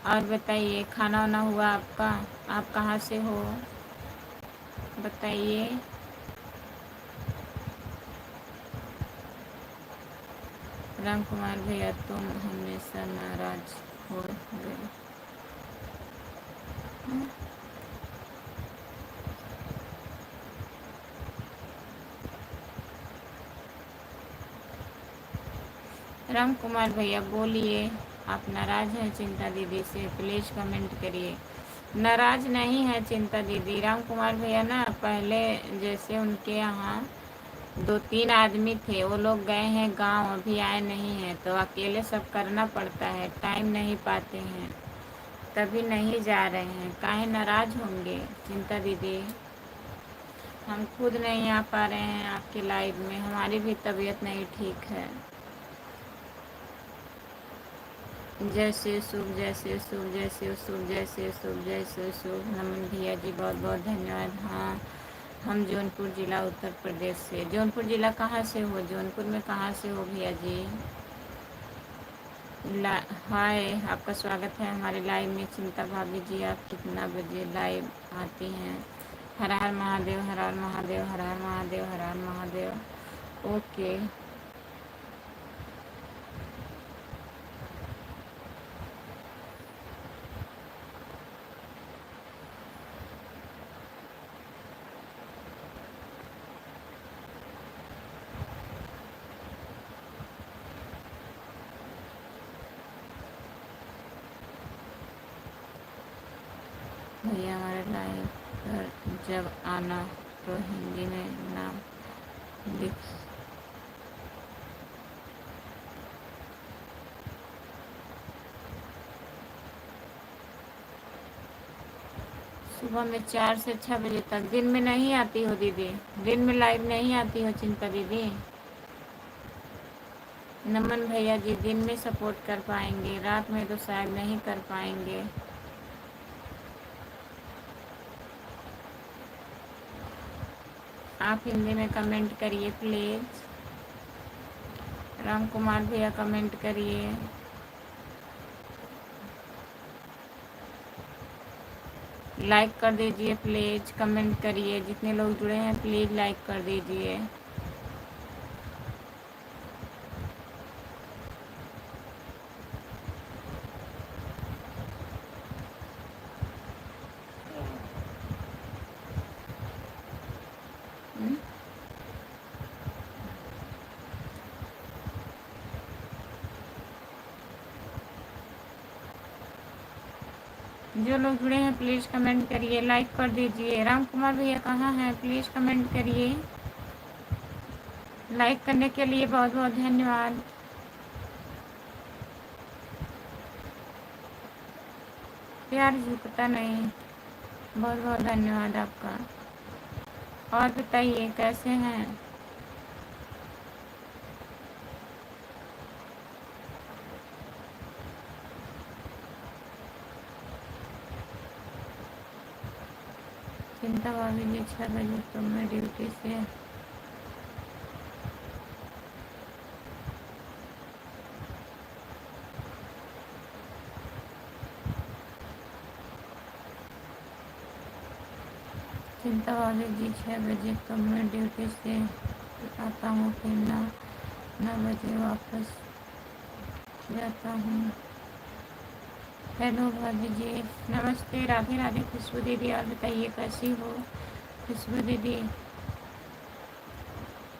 और बताइए खाना वाना हुआ आपका? आप कहाँ से हो बताइए। राम कुमार भैया, तुम हमेशा नाराज हो गए। राम कुमार भैया बोलिए, आप नाराज हैं चिंता दीदी से? प्लीज़ कमेंट करिए। नाराज नहीं है चिंता दीदी। राम कुमार भैया ना पहले जैसे उनके यहाँ 2-3 आदमी थे, वो लोग गए हैं गांव, अभी आए नहीं हैं, तो अकेले सब करना पड़ता है, टाइम नहीं पाते हैं, तभी नहीं जा रहे हैं। काहे नाराज होंगे चिंता दीदी? हम खुद नहीं आ पा रहे हैं आपके लाइव में, हमारी भी तबीयत नहीं ठीक है। जैसे शुभ, जैसे शुभ, जैसे शुभ, जैसे शुभ, जैसे शुभ। नमन भैया जी, बहुत बहुत धन्यवाद। हाँ, हम जौनपुर ज़िला उत्तर प्रदेश से। जौनपुर ज़िला कहाँ से हो? जौनपुर में कहाँ से हो भैया जी? हाय, आपका स्वागत है हमारे लाइव में। चिंता भाभी जी, आप कितना बजे लाइव आती हैं? हर हर महादेव, हर हर महादेव, हर हर महादेव, हर हर महादेव। ओके। भैया हमारे लाइव पर जब आना तो हिंदी में नाम लिख। सुबह में 4 से 6 बजे तक। दिन में नहीं आती हो दीदी? दिन में लाइव नहीं आती हो चिंता दीदी? नमन भैया जी, दिन में सपोर्ट कर पाएंगे, रात में तो शायद नहीं कर पाएंगे। आप हिंदी में कमेंट करिए प्लीज़। राम कुमार भैया कमेंट करिए। लाइक कर दीजिए प्लीज़, कमेंट करिए। जितने लोग जुड़े हैं प्लीज़ लाइक कर दीजिए। जो लोग जुड़े हैं प्लीज़ कमेंट करिए, लाइक कर दीजिए। राम कुमार भैया कहाँ हैं? प्लीज़ कमेंट करिए। लाइक करने के लिए बहुत बहुत धन्यवाद। प्यार झुकता नहीं, बहुत बहुत धन्यवाद आपका। और बताइए कैसे हैं? चिंता भाभी जी, 6 बजे तो मैं ड्यूटी से। चिंता भाभी जी, 6 बजे तो मैं ड्यूटी से आता हूँ, फिर 9 बजे वापस जाता हूँ। हेलो भाभी जी, नमस्ते, राधे राधे खुशबू दीदी। और बताइए कैसी हो खुशबू दीदी?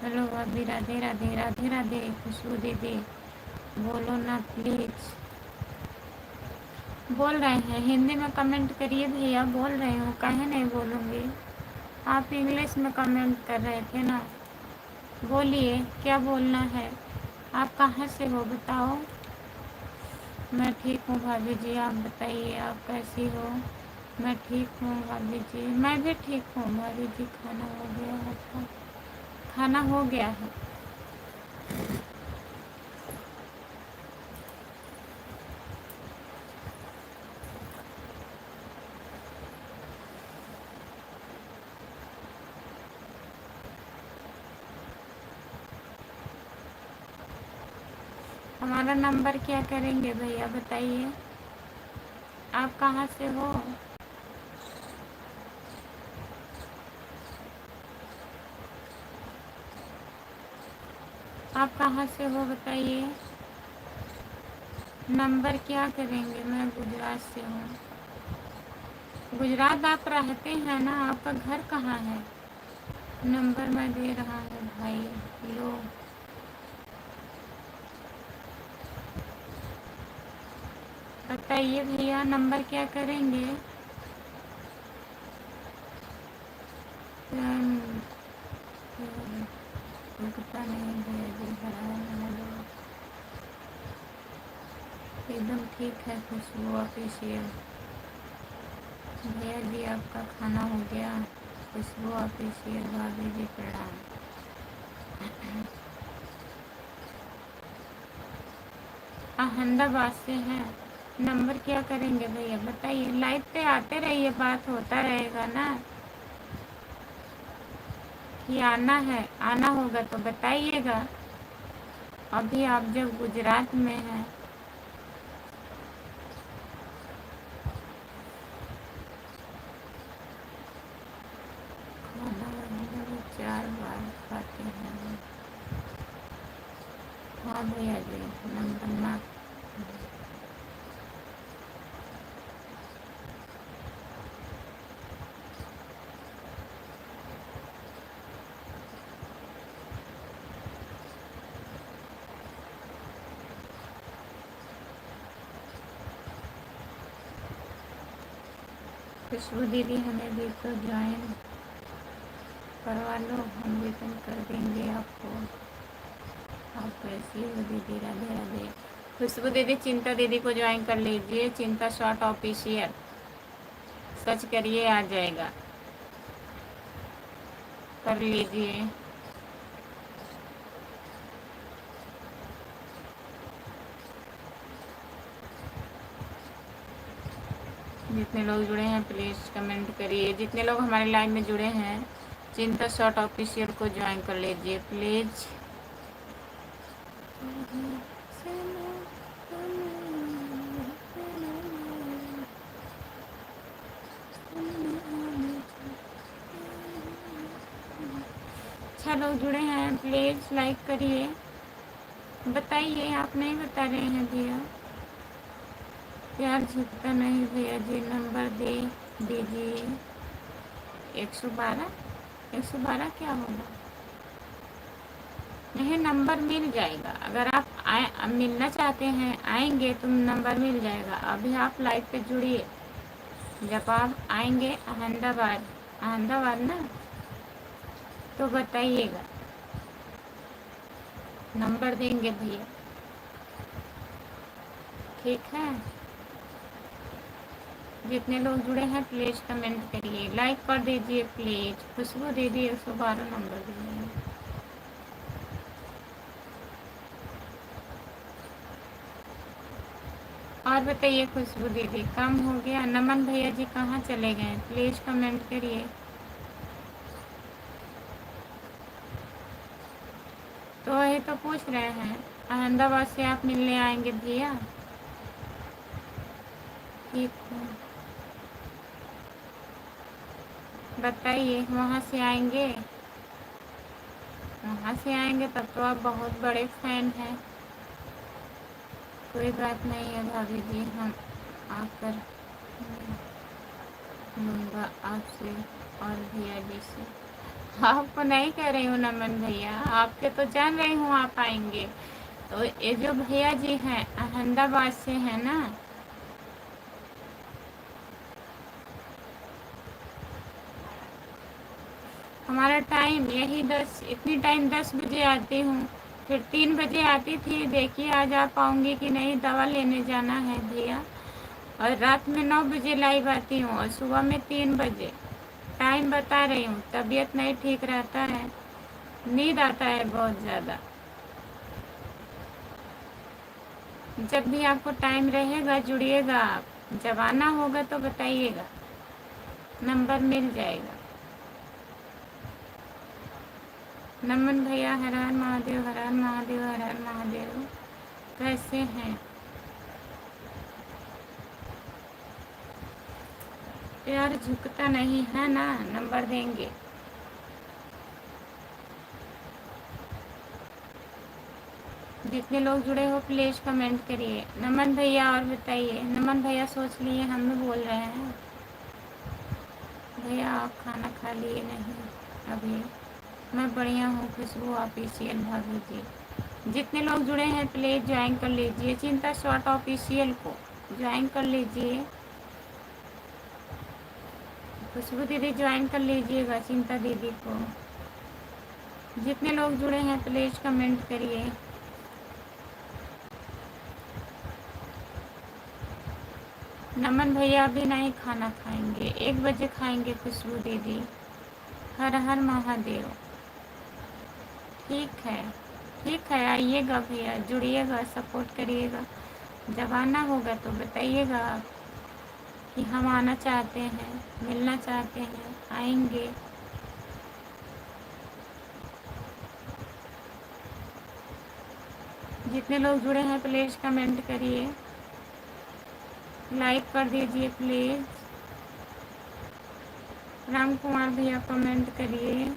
हेलो भाभी, राधे राधे, राधे राधे खुशबू दीदी। बोलो ना प्लीज़। बोल रहे हैं हिंदी में कमेंट करिए भैया। बोल रहे हो, काहे नहीं बोलूँगी? आप इंग्लिश में कमेंट कर रहे थे ना। बोलिए क्या बोलना है। आप कहाँ से हो बताओ। मैं ठीक हूँ भाभी जी, आप बताइए आप कैसी हो। मैं ठीक हूँ भाभी जी, मैं भी ठीक हूँ भाभी जी। खाना हो गया आपका? खाना हो गया है। हमारा नंबर क्या करेंगे भैया बताइए। आप कहाँ से हो? आप कहाँ से हो बताइए। नंबर क्या करेंगे? मैं गुजरात से हूँ। गुजरात आप रहते हैं ना, आपका घर कहाँ है? नंबर मैं दे रहा हूँ भाई, लो। बताइए भैया नंबर क्या करेंगे? रुकता नहीं भैया जी, एकदम ठीक है खुशबू ऑफिशियल। भैया जी आपका खाना हो गया? खुशबू ऑफिशियल भाभी जी प्रणाम। अहमदाबाद से हैं। नंबर क्या करेंगे भैया बताइए। लाइव पे आते रहिए, बात होता रहेगा ना। कि आना है, आना होगा तो बताइएगा। अभी आप जब गुजरात में हैं। खाना वगैरह 4 बार खाते हैं। हाँ भैया जी, नंबर ना। खुशबू दीदी हमें भी तो ज्वाइन करवा लो, हम वेतन कर देंगे आपको। आप कैसी हो दीदी? राधे राधे। खुशबू दीदी चिंता दीदी को ज्वाइन कर लीजिए, चिंता शॉर्ट ऑफिशियल। सर्च करिए आ जाएगा, कर लीजिए। जितने लोग जुड़े हैं प्लीज़ कमेंट करिए। जितने लोग हमारे लाइव में जुड़े हैं चिंता शॉर्ट ऑफिशियल को ज्वाइन कर लीजिए प्लीज़। अच्छा लोग जुड़े हैं प्लीज़ लाइक करिए। बताइए, आप नहीं बता रहे हैं भैया। प्यार झुकता नहीं भैया जी, नंबर दे दीजिए। 112 112 क्या होगा? नहीं, नंबर मिल जाएगा। अगर आप मिलना चाहते हैं आएंगे तो नंबर मिल जाएगा। अभी आप लाइव पे जुड़िए। जब आप आएंगे अहमदाबाद, अहमदाबाद ना, तो बताइएगा, नंबर देंगे भैया। ठीक है। जितने लोग जुड़े हैं प्लीज़ कमेंट करिए, लाइक कर दीजिए प्लीज़। खुशबू दीदी 112 नंबर दीजिए। और बताइए खुशबू दीदी काम हो गया? नमन भैया जी कहाँ चले गए? प्लीज़ कमेंट करिए। तो वही तो पूछ रहे हैं, अहमदाबाद से आप मिलने आएंगे भैया? ठीक है, बताइए वहाँ से आएंगे? वहाँ से आएंगे तब तो आप बहुत बड़े फैन हैं। कोई बात नहीं है भाभी जी, हम आकर लूँगा आपसे और भैया जी से। आपको नहीं कह रही हूँ नमन भैया, आपके तो जान रही हूँ आप आएंगे। तो ये जो भैया जी हैं अहमदाबाद से हैं ना, हमारा टाइम यही 10, इतनी टाइम 10 बजे आती हूँ, फिर 3 बजे आती थी। देखिए आज आ पाऊँगी कि नहीं, दवा लेने जाना है भैया। और रात में 9 बजे लाइव आती हूँ और सुबह में 3 बजे। टाइम बता रही हूँ, तबीयत नहीं ठीक रहता है, नींद आता है बहुत ज़्यादा। जब भी आपको टाइम रहेगा जुड़िएगा आप, जब आना होगा तो बताइएगा, नंबर मिल जाएगा। नमन भैया, हर हर महादेव, हर हर महादेव, हर हर महादेव। कैसे हैं? प्यार झुकता नहीं है ना, नंबर देंगे। जितने लोग जुड़े हो प्लीज़ कमेंट करिए। नमन भैया और बताइए। नमन भैया सोच लिए हम भी बोल रहे हैं। भैया आप खाना खा लिए नहीं अभी? मैं बढ़िया हूँ खुशबू ऑफिशियल भाभी जी। जितने लोग जुड़े हैं प्लीज़ ज्वाइन कर लीजिए, चिंता शॉर्ट ऑफिशियल को ज्वाइन कर लीजिए। खुशबू दीदी ज्वाइन कर लीजिएगा चिंता दीदी को। जितने लोग जुड़े हैं प्लीज़ कमेंट करिए। नमन भैया अभी नहीं खाना खाएंगे, 1 बजे खाएंगे खुशबू दीदी। हर हर महादेव। ठीक है, ठीक है, आइएगा भैया, जुड़िएगा, सपोर्ट करिएगा। जब आना होगा तो बताइएगा आप कि हम आना चाहते हैं, मिलना चाहते हैं, आएंगे। जितने लोग जुड़े हैं प्लीज़ कमेंट करिए, लाइक कर दीजिए प्लीज़। राम कुमार भैया कमेंट करिए।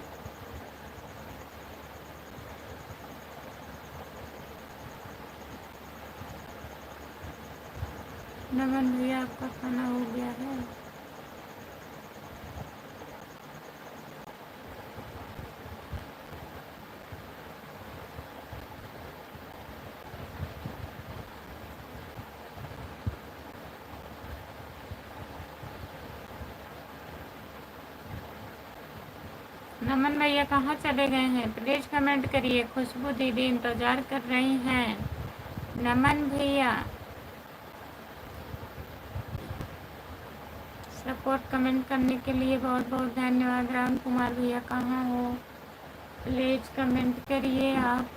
नमन भैया आपका खाना हो गया है? नमन भैया कहाँ चले गए हैं? प्लीज़ कमेंट करिए। खुशबू दीदी इंतज़ार कर रही हैं। नमन भैया सपोर्ट कमेंट करने के लिए बहुत बहुत धन्यवाद। राम कुमार भैया कहाँ हो? प्लीज़ कमेंट करिए आप।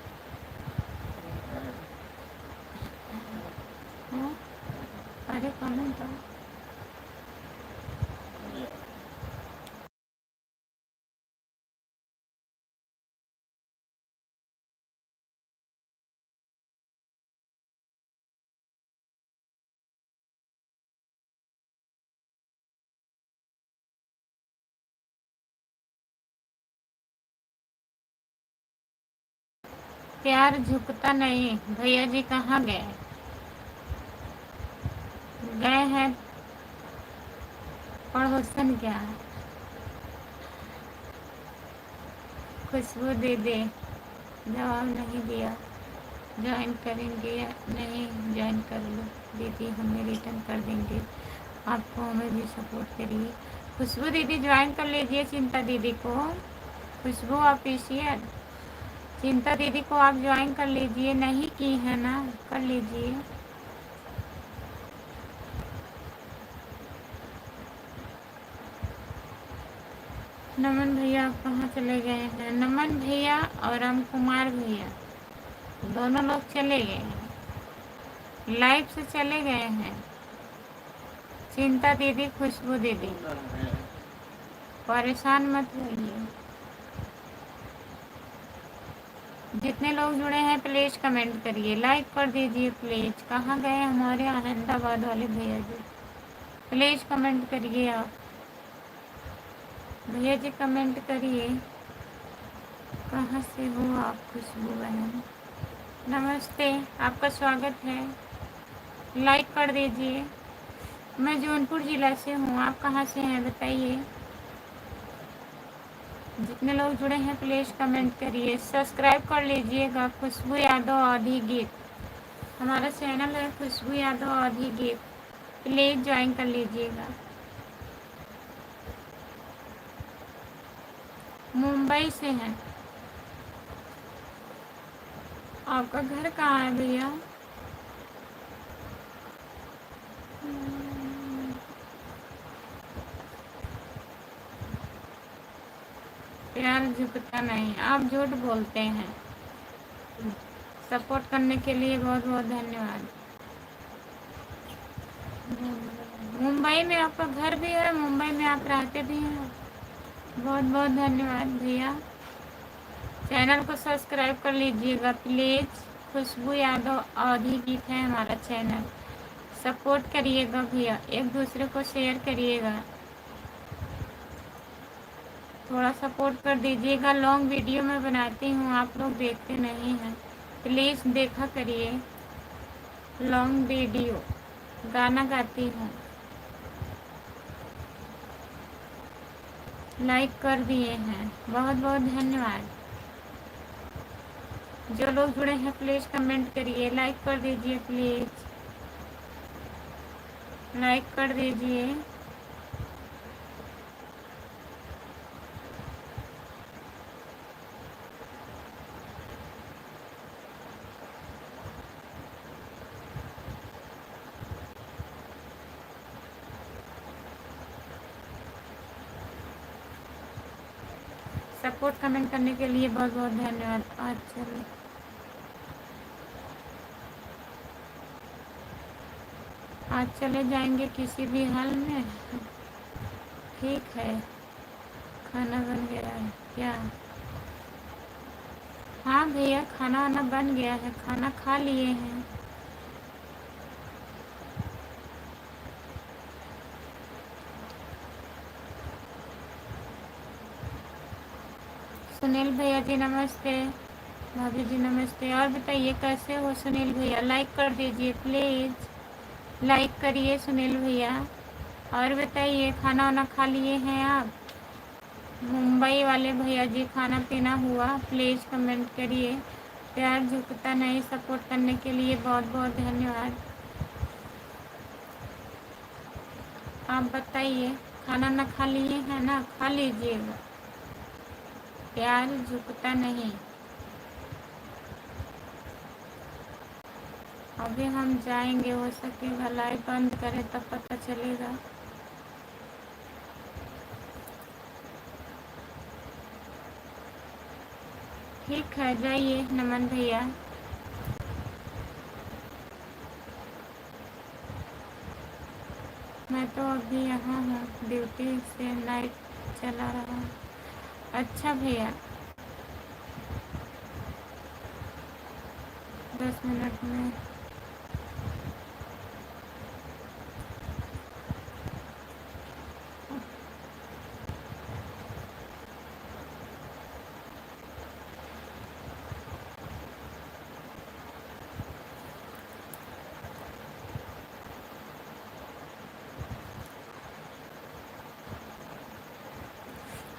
हो? अरे कमेंट हो। प्यार झुकता नहीं। भैया जी कहाँ गए? गए हैं पड़ोसन क्या? खुशबू दीदी जवाब नहीं दिया। ज्वाइन करेंगे या नहीं? ज्वाइन कर लो दीदी, हमें रिटर्न कर देंगे। आपको हमें भी सपोर्ट करिए। खुशबू दीदी ज्वाइन कर लीजिए चिंता दीदी को। खुशबू ऑफिशियल चिंता दीदी को आप ज्वाइन कर लीजिए। नहीं की है ना, कर लीजिए। नमन भैया आप कहाँ चले गए हैं? नमन भैया और राम कुमार भैया दोनों लोग चले गए हैं, लाइव से चले गए हैं। चिंता दीदी, खुशबू दीदी परेशान मत होइए। जितने लोग जुड़े हैं प्लीज़ कमेंट करिए, लाइक कर दीजिए प्लीज़। कहाँ गए हमारे अहमदाबाद वाले भैया जी? प्लीज़ कमेंट करिए आप। भैया जी कमेंट करिए। कहाँ से हो आप खुशबू बहन? नमस्ते, आपका स्वागत है। लाइक कर दीजिए। मैं जौनपुर ज़िला से हूँ, आप कहाँ से हैं बताइए। जितने लोग जुड़े हैं प्लीज़ कमेंट करिए। सब्सक्राइब कर लीजिएगा खुशबू यादव आधी गीत, हमारा चैनल है खुशबू यादव आधी गीत, प्लीज़ ज्वाइन कर लीजिएगा। मुंबई से हैं। आपका घर कहाँ है भैया? प्यार झुकता नहीं, आप झूठ बोलते हैं। सपोर्ट करने के लिए बहुत बहुत धन्यवाद। मुंबई में आपका घर भी है, मुंबई में आप रहते भी हैं। बहुत बहुत धन्यवाद भैया। चैनल को सब्सक्राइब कर लीजिएगा प्लीज़। खुशबू यादव अवधी गीत है हमारा चैनल। सपोर्ट करिएगा भैया, एक दूसरे को शेयर करिएगा, थोड़ा सपोर्ट कर दीजिएगा। लॉन्ग वीडियो मैं बनाती हूँ, आप लोग देखते नहीं हैं, प्लीज़ देखा करिए। लॉन्ग वीडियो गाना गाती हूँ। लाइक कर दिए हैं, बहुत बहुत धन्यवाद। जो लोग जुड़े हैं प्लीज़ कमेंट करिए, लाइक कर दीजिए प्लीज़, लाइक कर दीजिए। सपोर्ट कमेंट करने के लिए बहुत बहुत धन्यवाद। आज चले जाएंगे किसी भी हाल में। ठीक है, खाना बन गया है क्या? हाँ भैया, खाना वाना बन गया है, खाना खा लिए हैं। सुनील भैया जी नमस्ते, भाभी जी नमस्ते। और बताइए कैसे हो सुनील भैया? लाइक कर दीजिए प्लीज़, लाइक करिए सुनील भैया। और बताइए खाना वाना खा लिए हैं आप? मुंबई वाले भैया जी खाना पीना हुआ? प्लीज़ कमेंट करिए। प्यार झुकता नहीं, सपोर्ट करने के लिए बहुत बहुत धन्यवाद। आप बताइए खाना ना खा लिए हैं ना? खा लीजिएगा, प्यार झुकता नहीं। अभी हम जाएंगे, हो सकेगा लाइव बंद करें तब पता चलेगा। ठीक है, जाइए नमन भैया। मैं तो अभी यहाँ हूँ, ड्यूटी से नाइट चला रहा हूँ। अच्छा भैया, 10 मिनट में।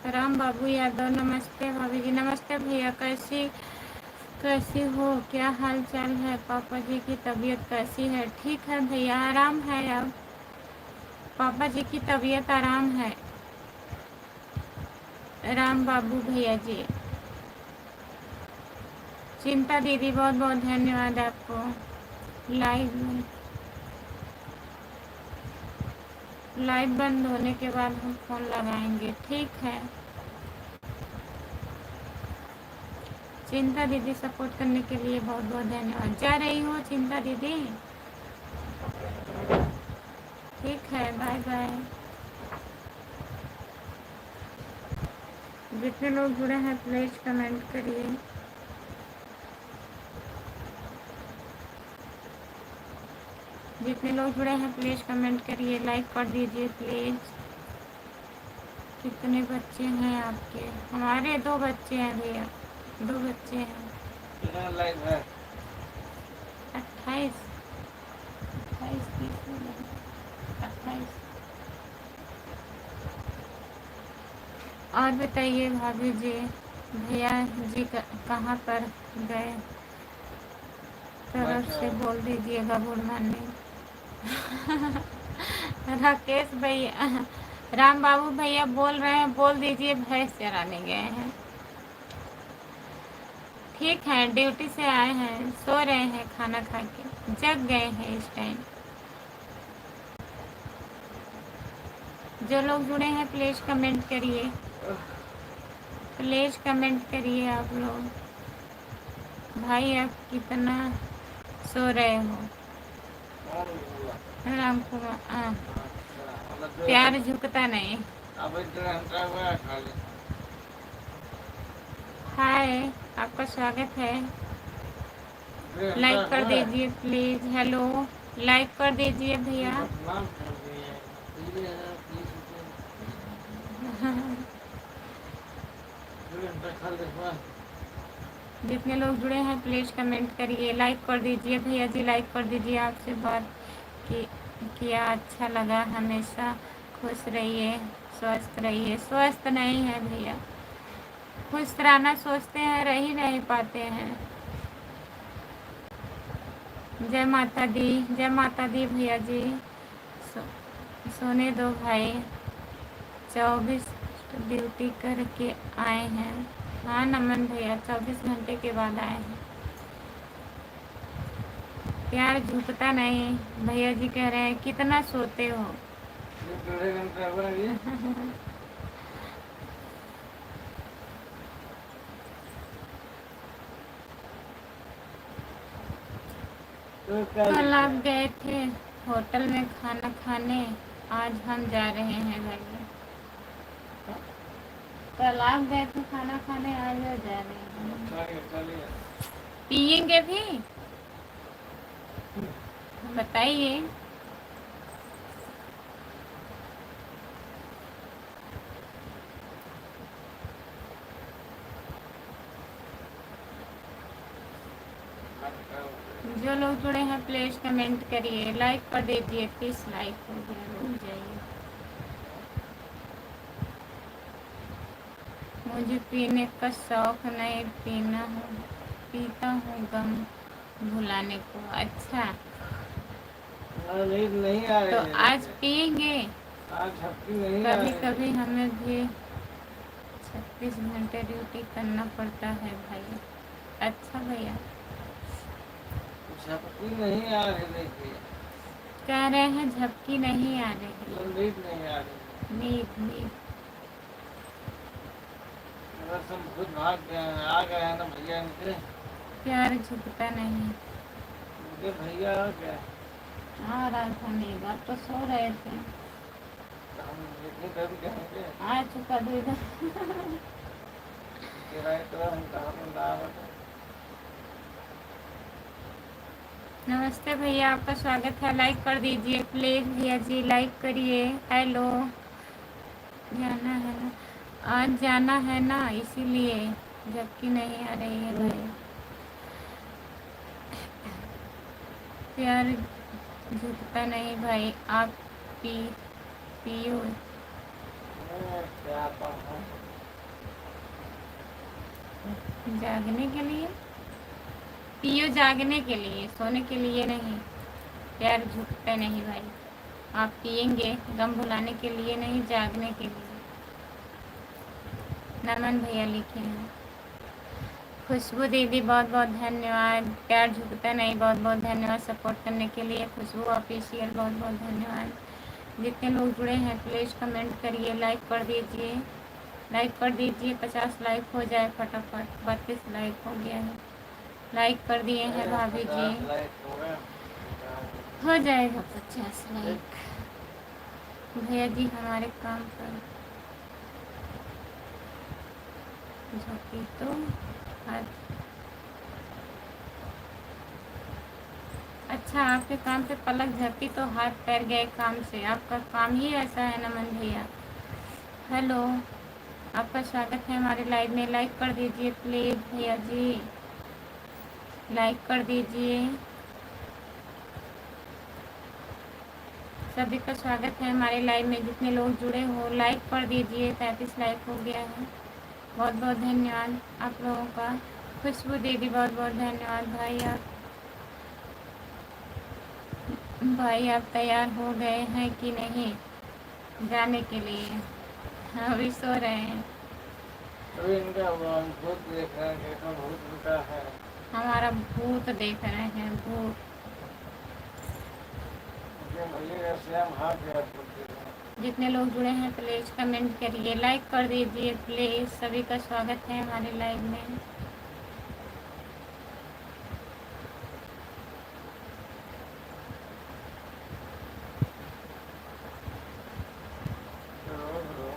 राम बाबू यादव नमस्ते, भाभी जी नमस्ते भैया। कैसी हो, क्या हाल चाल है? पापा जी की तबीयत कैसी है? ठीक है भैया, आराम है अब, पापा जी की तबीयत आराम है। राम बाबू भैया जी। चिंता दीदी बहुत बहुत धन्यवाद आपको। लाइव बंद होने के बाद हम फ़ोन लगाएंगे, ठीक है। चिंता दीदी सपोर्ट करने के लिए बहुत बहुत धन्यवाद। जा रही हो चिंता दीदी? ठीक है, बाय बाय। जितने लोग जुड़े हैं प्लीज़ कमेंट करिए। जितने लोग जुड़े हैं प्लीज़ कमेंट करिए, लाइक कर दीजिए प्लीज़। कितने बच्चे हैं आपके? हमारे 2 बच्चे हैं भैया, 2 बच्चे हैं। कितना लाइव है? 28 28 28। और बताइए भाभी जी, भैया जी कहाँ पर गए? तरफ से बोल दीजिएगा गुड मॉर्निंग। राकेश भैया, राम बाबू भैया बोल रहे हैं, बोल दीजिए भैंस चराने गए हैं। ठीक है, ड्यूटी से आए हैं, सो रहे हैं खाना खा के, जग गए हैं इस टाइम। जो लोग जुड़े हैं प्लीज कमेंट करिए, प्लीज कमेंट करिए आप लोग। भाई आप कितना सो रहे हो? राम कुमार प्यार झुकता नहीं। हाय, आपका स्वागत है। लाइक कर दीजिए प्लीज। हेलो, लाइक कर दीजिए भैया। जितने लोग जुड़े हैं प्लीज कमेंट करिए, लाइक कर दीजिए भैया जी, लाइक कर दीजिए। आपसे बात की किया अच्छा लगा। हमेशा खुश रहिए, स्वस्थ रहिए। स्वस्थ नहीं है भैया, खुश रहना सोचते हैं, रह ही नहीं पाते हैं। जय माता दी, जय माता दी भैया जी। सो, सोने दो भाई, 24 ड्यूटी करके आए हैं। हाँ नमन भैया, 24 घंटे के बाद आए हैं। प्यार झुकता नहीं, भैया जी कह रहे हैं कितना सोते हो? कल आप गए थे होटल में खाना खाने, आज हम जा रहे हैं भैया। कल आप गए थे खाना खाने, आज हम जा रहे हैं। पियेंगे भी? बताइए। जो लोग जुड़े हैं प्लीज कमेंट करिए, लाइक कर दीजिए। 30 लाइक हो गया, रुक जाइए। मुझे पीने का शौक नहीं, पीता हूँ गम भुलाने को। अच्छा नहीं आ रहे तो आज पियेंगे। आज नहीं कभी कभी हमें भी 36 घंटे ड्यूटी करना पड़ता है भाई। अच्छा भैया, झपकी नहीं आ रही, कह रहे हैं झपकी नहीं आ रही, नींद नहीं आ रही। नींद बस हम खुद भाग गए हैं, आ गए हैं ना भैया इनके। प्यार झुकता नहीं, मुझे भैया आ गया। आ रहा था, नहीं बात तो सो रहे थे। हम इतनी देर कहेंगे आ चुका दूध। नमस्ते भैया, आपका स्वागत है। लाइक कर दीजिए प्लीज भैया जी, लाइक करिए। हेलो, जाना है ना, आज जाना है ना, इसीलिए जबकि नहीं आ रही है भाई। प्यार झुकता नहीं भाई, आप पियो। जागने के लिए पियो, जागने के लिए, सोने के लिए नहीं। प्यार झुकता नहीं भाई, आप पियेंगे गम भुलाने के लिए नहीं, जागने के लिए। नमन भैया लिखे हैं। खुशबू दीदी बहुत बहुत धन्यवाद। प्यार झुकता नहीं, बहुत बहुत धन्यवाद सपोर्ट करने के लिए। खुशबू ऑफिशियल बहुत बहुत धन्यवाद। जितने लोग जुड़े हैं प्लीज़ कमेंट करिए, लाइक कर दीजिए, लाइक कर दीजिए। 50 लाइक हो जाए फटाफट। 32 लाइक हो गया है, लाइक कर दिए हैं भाभी जी, हो जाएगा 50 लाइक। भैया जी हमारे काम पर झोंकी तो अच्छा, आपके काम पे पलक झपकी तो हाथ पैर गए काम से। आपका काम ही ऐसा है नमन भैया। हेलो, आपका स्वागत है हमारे लाइव में। लाइक कर दीजिए प्लीज़ भैया जी, लाइक कर दीजिए। सभी का स्वागत है हमारे लाइव में। जितने लोग जुड़े हो लाइक कर दीजिए। 33 लाइक हो गया है, बहुत बहुत धन्यवाद आप लोगों का। खुशबू दीदी बहुत बहुत धन्यवाद। भाई आप तैयार हो गए हैं कि नहीं? जाने के लिए। अभी सो रहे हैं। अभी इनका भूत देख रहे हैं, देखो भूत उनका है। हमारा भूत देख रहे हैं, भूत। भैया श्याम हाथ गया भूत देख रहे हैं। जितने लोग जुड़े हैं प्लीज कमेंट करिए, लाइक कर दीजिए प्लीज। सभी का स्वागत है हमारे लाइव में। रो रो।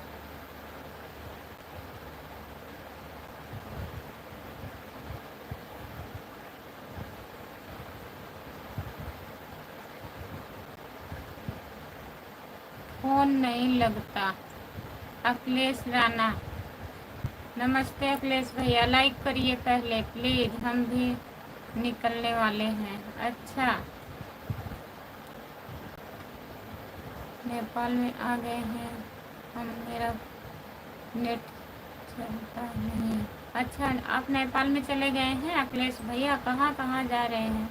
फोन नहीं लगता। अखिलेश राणा, नमस्ते अखिलेश भैया। लाइक करिए पहले प्लीज, हम भी निकलने वाले हैं। अच्छा, नेपाल में आ गए हैं हम। मेरा नेट चलता नहीं। अच्छा, आप नेपाल में चले गए हैं अखिलेश भैया? कहाँ कहाँ जा रहे हैं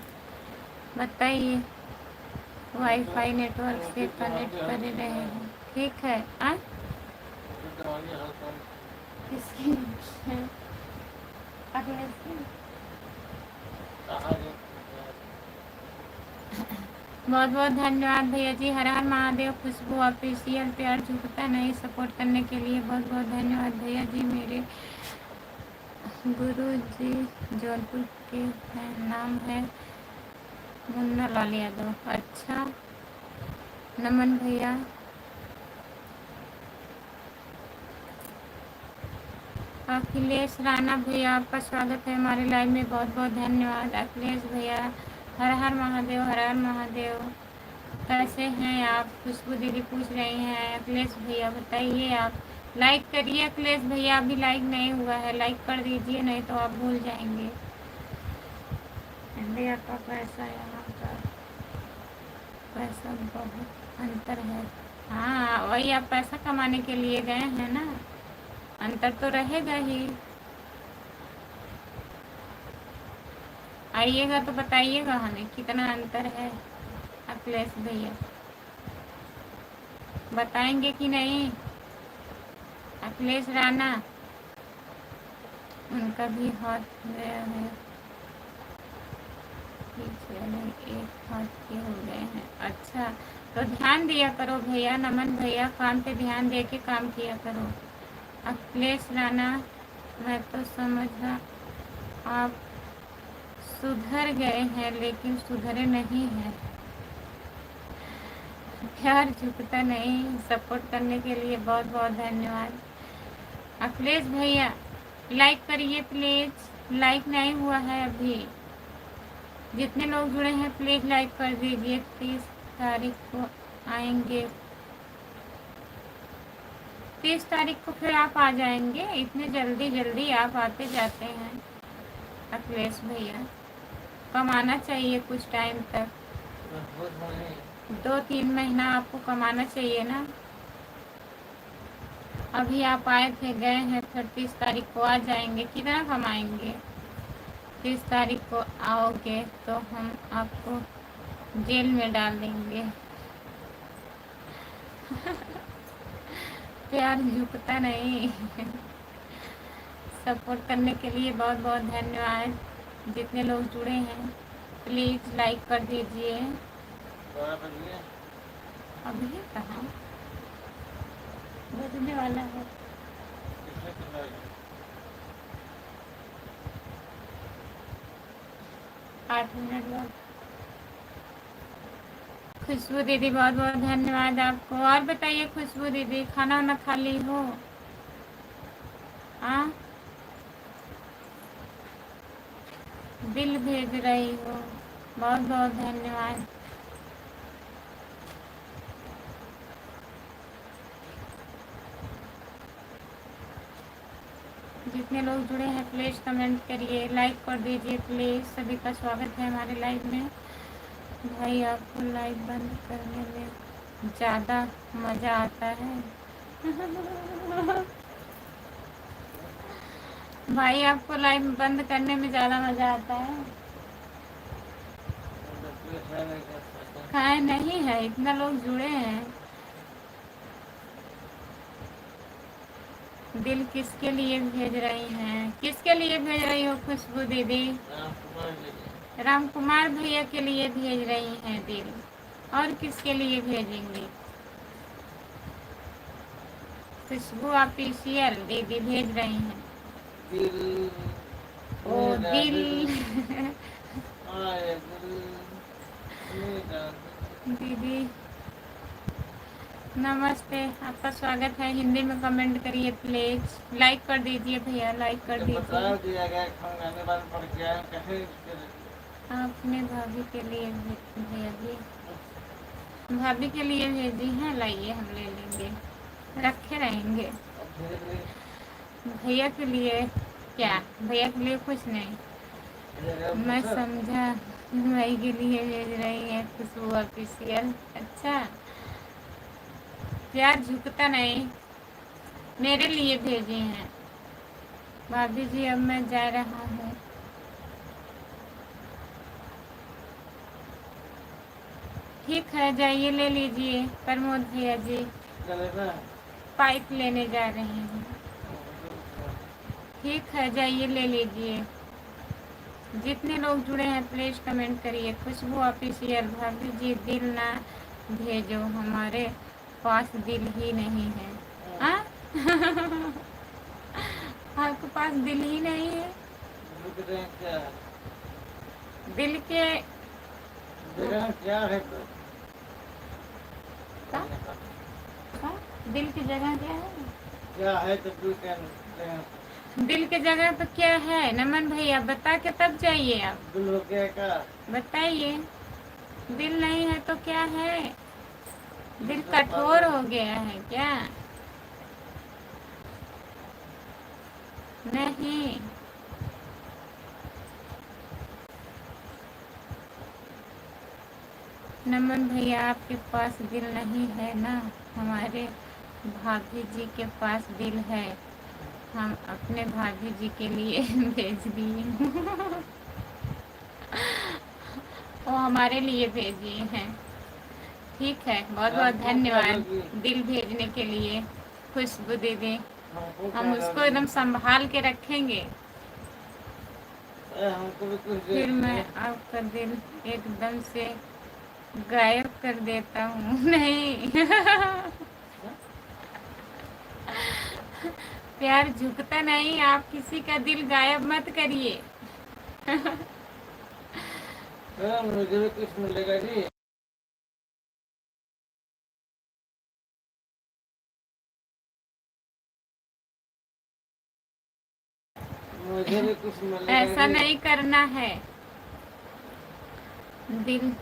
बताइए। वाईफाई नेटवर्क से कनेक्ट कर रहे हैं, ठीक है। किसकी है? अखिलेश की। बहुत बहुत धन्यवाद भैया जी। हर हर महादेव। खुशबू ऑफिशियल, प्यार झुकता नहीं, सपोर्ट करने के लिए बहुत बहुत धन्यवाद भैया जी। मेरे गुरु जी जौनपुर के हैं, नाम है मुन्ना लाल यादव। अच्छा, नमन भैया। अखिलेश राणा भैया, आपका स्वागत है हमारे लाइव में। बहुत बहुत धन्यवाद अखिलेश भैया। हर हर महादेव, हर हर महादेव। कैसे हैं आप? खुशबू दीदी पूछ रही हैं। अखिलेश भैया बताइए आप। लाइक करिए अखिलेश भैया, अभी लाइक नहीं हुआ है, लाइक कर दीजिए, नहीं तो आप भूल जाएंगे। इंडिया का पैसा, यहाँ का पैसा बहुत अंतर है। हाँ, वही आप पैसा कमाने के लिए गए हैं ना, अंतर तो रहेगा ही। आइएगा तो बताइएगा हमें कितना अंतर है। अखिलेश भैया बताएंगे कि नहीं? अखिलेश राणा, उनका भी हाथ गया है, एक हाथ के हो गए हैं। अच्छा, तो ध्यान दिया करो भैया, नमन भैया, काम पे ध्यान दे के काम किया करो। अखिलेश राणा, मैं तो समझा आप सुधर गए हैं, लेकिन सुधरे नहीं हैं। प्यार झुकता नहीं, सपोर्ट करने के लिए बहुत बहुत धन्यवाद। अखिलेश भैया लाइक करिए प्लीज, लाइक नहीं हुआ है अभी। जितने लोग जुड़े हैं प्लीज लाइक कर दीजिए। 30 तारीख को आएंगे। 30 तारीख को फिर आप आ जाएंगे? इतने जल्दी जल्दी आप आते जाते हैं अखिलेश भैया। कमाना चाहिए कुछ टाइम तक, 2-3 महीना आपको कमाना चाहिए ना। अभी आप आए थे, गए हैं, फिर 30 तारीख को आ जाएंगे, कितना कमाएंगे? 30 तारीख को आओगे तो हम आपको जेल में डाल देंगे। प्यार झुकता नहीं। सपोर्ट करने के लिए बहुत बहुत धन्यवाद। जितने लोग जुड़े हैं प्लीज लाइक कर दीजिए। अभी कहाँ बजने वाला है? 8 मिनट बाद। खुशबू दीदी बहुत बहुत धन्यवाद आपको। और बताइए खुशबू दीदी, खाना वाना खा ली हो? हाँ, बिल भेज रही हो, बहुत बहुत धन्यवाद। जितने लोग जुड़े हैं प्लीज कमेंट करिए, लाइक कर दीजिए प्लीज। सभी का स्वागत है हमारे लाइव में। भाई आपको लाइव बंद करने में ज़्यादा मज़ा आता है। भाई आपको लाइव बंद करने में ज़्यादा मज़ा आता है? खाए नहीं है, इतना लोग जुड़े हैं। दिल किसके लिए भेज रही हैं? किसके लिए भेज रही हो खुशबू दीदी? राम कुमार जी। राम कुमार भैया के लिए भेज रही हैं दिल, और किसके लिए भेजेंगी? खुशबू ऑफिशियल दीदी भेज रही हैं। दिल ओ मेरा दिल आए दिल मेरा दीदी नमस्ते, आपका स्वागत है। हिंदी में कमेंट करिए प्लीज, लाइक कर दीजिए भैया, लाइक कर दिल। दीजिए। बता दिया गया खाने वाले पड़ गया कैसे अपने भाभी के लिए भैया जी, भाभी के लिए भेजी हैं, लाइए हम ले लेंगे, रखे रहेंगे। भैया के लिए क्या? भैया के लिए कुछ नहीं, मैं समझा। भाई के लिए भेज रही है खुशबू ऑफिशियल। अच्छा, प्यार झुकता नहीं, मेरे लिए भेजी हैं। भाभी जी अब मैं जा रहा हूँ। ठीक है, जाइए ले लीजिए प्रमोद भैया जी, पाइप लेने जा रहे हैं। ठीक है, जाइए ले लीजिए। जितने लोग जुड़े हैं प्लीज कमेंट करिए। खुशबू ऑफिशियल, भाभी जी दिल ना भेजो, हमारे पास दिल ही नहीं है। हाँ? आपके पास दिल ही नहीं है? दिल के क्या है क्या? हाँ? दिल की जगह क्या है? क्या है तो दिल की जगह पर क्या है नमन भैया? बता के तब जाइए आप, दिल हो गया का बताइए। दिल नहीं है तो क्या है? दिल कठोर हो गया है क्या? नहीं, नमन भैया आपके पास दिल नहीं है ना? हमारे भाभी जी के पास दिल है, हम अपने भाभी जी के लिए भेज दिए। वो हमारे लिए भेजिए हैं। ठीक है, बहुत बहुत धन्यवाद दिल भेजने के लिए खुशबू दीदी। हम उसको एकदम संभाल के रखेंगे। हमको भी कुछ फिर मैं आपका दिल एकदम से गायब कर देता हूँ। नहीं। प्यार झुकता नहीं, आप किसी का दिल गायब मत करिए। मुझे भी कुछ मिलेगा जी। मुझे भी कुछ मिलेगा ऐसा जी। नहीं करना है। दिल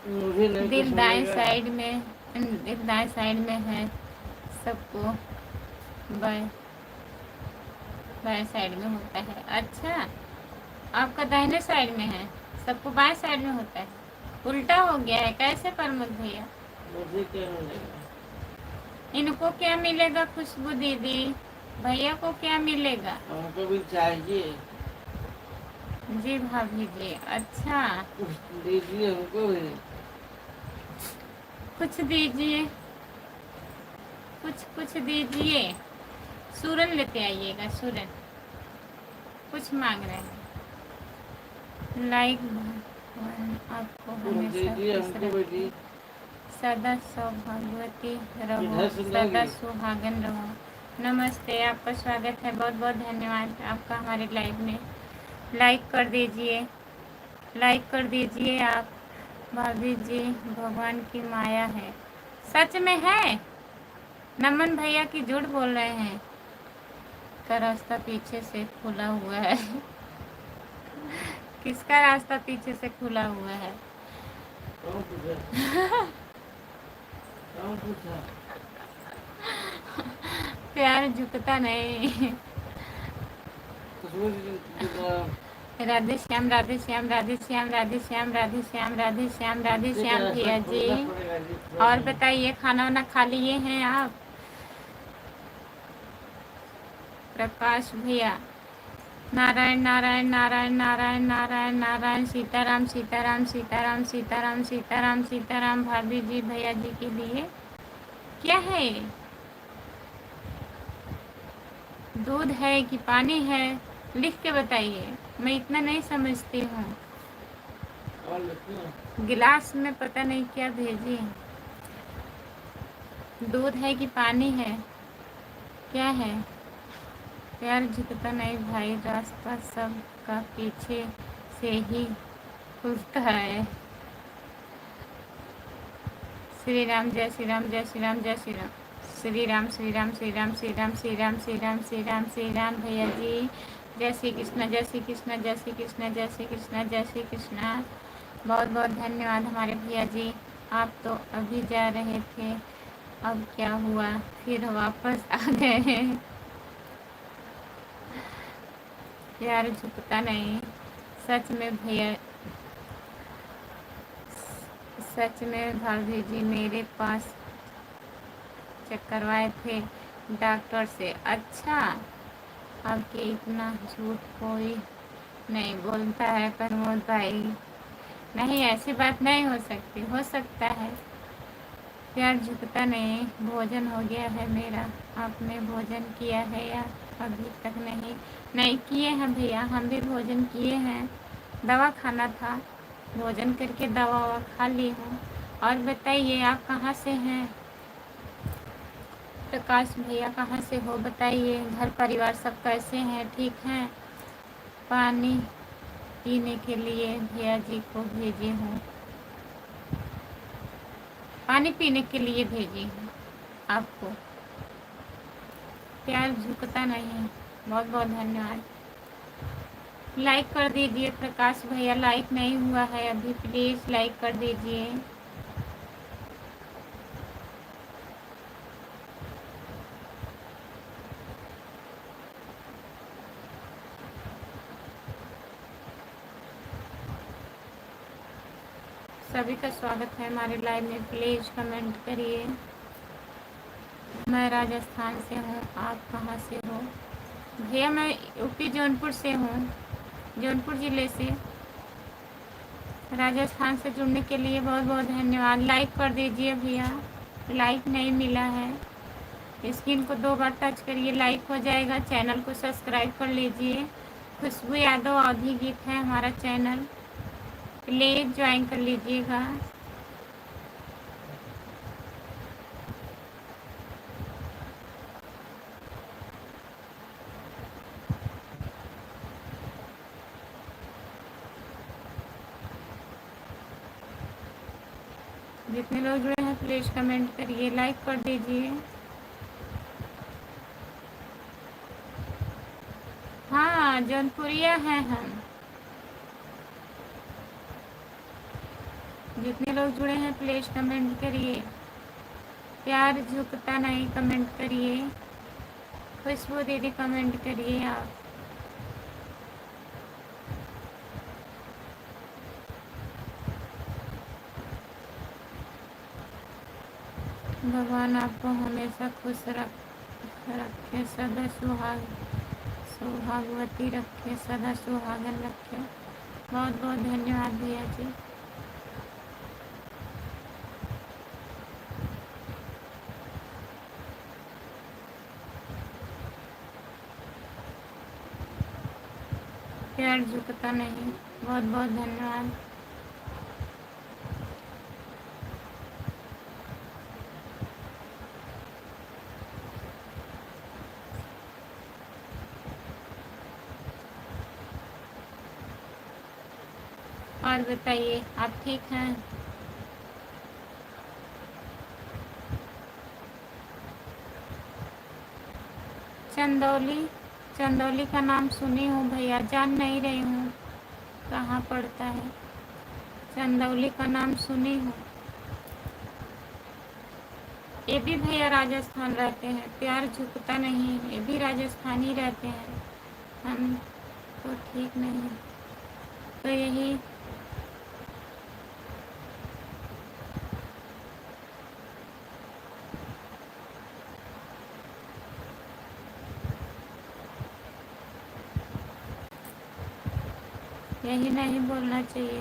मुझे नहीं दिल कुछ दाएं मिलेगा। साइड में, दिल दाएं साइड में है सबको, बाएं बाएं साइड में होता है। अच्छा, आपका दाहिने साइड में है, सबको बाएं साइड में होता है। उल्टा हो गया है कैसे प्रमोद भैया? मुझे क्या मिलेगा? इनको क्या मिलेगा खुशबू दीदी? भैया को क्या मिलेगा? हमको भी चाहिए जी भाभी जी। अच्छा, कुछ दीजिए हमको भी। कुछ दीजिए, कुछ कुछ दीजिए। सूरन लेते आइएगा, सूरन कुछ मांग रहे हैं। लाइक आपको कुछ हमेशा दीजिए खुश हमको रखे, भी। सदा सौभाग्यवती रहो, इधर से सदा लोगी। सुहागन रहो। नमस्ते, आपका स्वागत है, बहुत बहुत धन्यवाद आपका हमारे लाइव में। लाइक कर दीजिए, लाइक कर दीजिए आप। भाभी जी भगवान की माया है, सच में है। नमन भैया की झूठ बोल रहे हैं का रास्ता पीछे से खुला हुआ है। किसका रास्ता पीछे से खुला हुआ है? कौन पूछा? कौन पूछा? प्यार झुकता नहीं। राधे श्याम, राधे श्याम, राधे श्याम, राधे श्याम, राधे श्याम, राधे श्याम, राधे श्याम भैया जी। और बताइए, खाना वाना खा लिए हैं आप? प्रकाश भैया, नारायण नारायण नारायण नारायण नारायण नारायण, सीताराम सीताराम सीताराम सीताराम सीताराम सीताराम। भाभी जी भैया जी के लिए क्या है? दूध है कि पानी है, लिख के बताइए, मैं इतना नहीं समझती हूँ। और लिखती हूँ। गिलास में पता नहीं क्या भेजी। दूध है कि पानी है, क्या है? प्यार झुकता नहीं भाई, रास्ता सबका पीछे से ही खुलता है। श्री राम जय श्री राम, जय श्री राम, जय श्री राम। श्री राम श्री राम श्री राम श्री राम श्री राम श्री राम श्री राम श्री राम भैया जी। जय श्री कृष्ण, जय श्री कृष्ण, जय श्री कृष्ण, जय श्री कृष्ण, जय श्री कृष्ण। बहुत बहुत धन्यवाद हमारे भैया जी। आप तो अभी जा रहे थे, अब क्या हुआ, फिर वापस आ गए। यार झुकता नहीं, सच में भैया, सच में भाभी जी मेरे पास चेक करवाए थे डॉक्टर से। अच्छा, आपके इतना झूठ कोई नहीं बोलता है प्रमोद भाई। नहीं, ऐसी बात नहीं हो सकती, हो सकता है। प्यार झुकता नहीं, भोजन हो गया है मेरा। आपने भोजन किया है या अभी तक नहीं? नहीं किए हैं भैया, हम भी भोजन किए हैं। दवा खाना था, भोजन करके दवा ववा खा ली हूँ। और बताइए आप कहाँ से हैं? प्रकाश भैया कहाँ से हो बताइए। घर परिवार सब कैसे हैं, ठीक हैं? पानी पीने के लिए भैया जी को भेजी हूँ, पानी पीने के लिए भेजी हूँ आपको। प्यार झुकता नहीं, बहुत बहुत धन्यवाद। लाइक कर दीजिए प्रकाश भैया, लाइक नहीं हुआ है अभी, प्लीज़ लाइक कर दीजिए। सभी का स्वागत है हमारे लाइव में, प्लीज़ कमेंट करिए। मैं राजस्थान से हूँ, आप कहाँ से हो? भैया मैं यूपी जौनपुर से हूँ, जौनपुर ज़िले से। राजस्थान से जुड़ने के लिए बहुत बहुत धन्यवाद। लाइक कर दीजिए भैया, लाइक नहीं मिला है। स्क्रीन को 2 बार टच करिए, लाइक हो जाएगा। चैनल को सब्सक्राइब कर लीजिए। खुशबू यादव अवधी गीत है हमारा चैनल, प्लीज़ ज्वाइन कर लीजिएगा। जितने लोग जुड़े हैं प्लीज़ कमेंट करिए, लाइक कर दीजिए। हाँ, जौनपुरिया हैं हम। जितने लोग जुड़े हैं प्लीज़ कमेंट करिए। प्यार झुकता नहीं, कमेंट करिए। खुशबू दीदी कमेंट करिए आप। भगवान आपको हमेशा खुश रखे, सदा सुहागवती रखे, सदा सुहागन रखे। बहुत बहुत धन्यवाद भैया जी। प्यार झुकता नहीं, बहुत बहुत धन्यवाद। और बताइए आप ठीक हैं? चंदौली, चंदौली का नाम सुनी हूँ भैया, जान नहीं रही हूँ कहाँ पड़ता है। चंदौली का नाम सुनी हूँ। ये भी भैया राजस्थान रहते हैं। प्यार झुकता नहीं, ये भी राजस्थान ही रहते हैं। हम तो ठीक नहीं, तो यही यही नहीं बोलना चाहिए।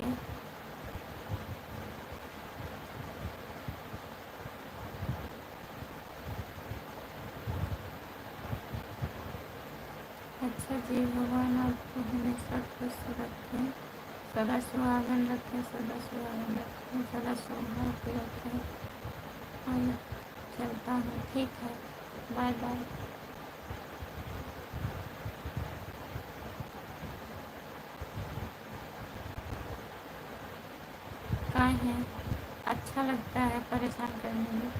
अच्छा जी, भगवान आपको हमेशा खुश रखें, सदा सुहागन रखें, सदा सुहागन रखें, सदा सौभाग्य रखें। और चलता हूँ, ठीक है, बाय बाय। कहाँ हैं? अच्छा लगता है परेशान करने में।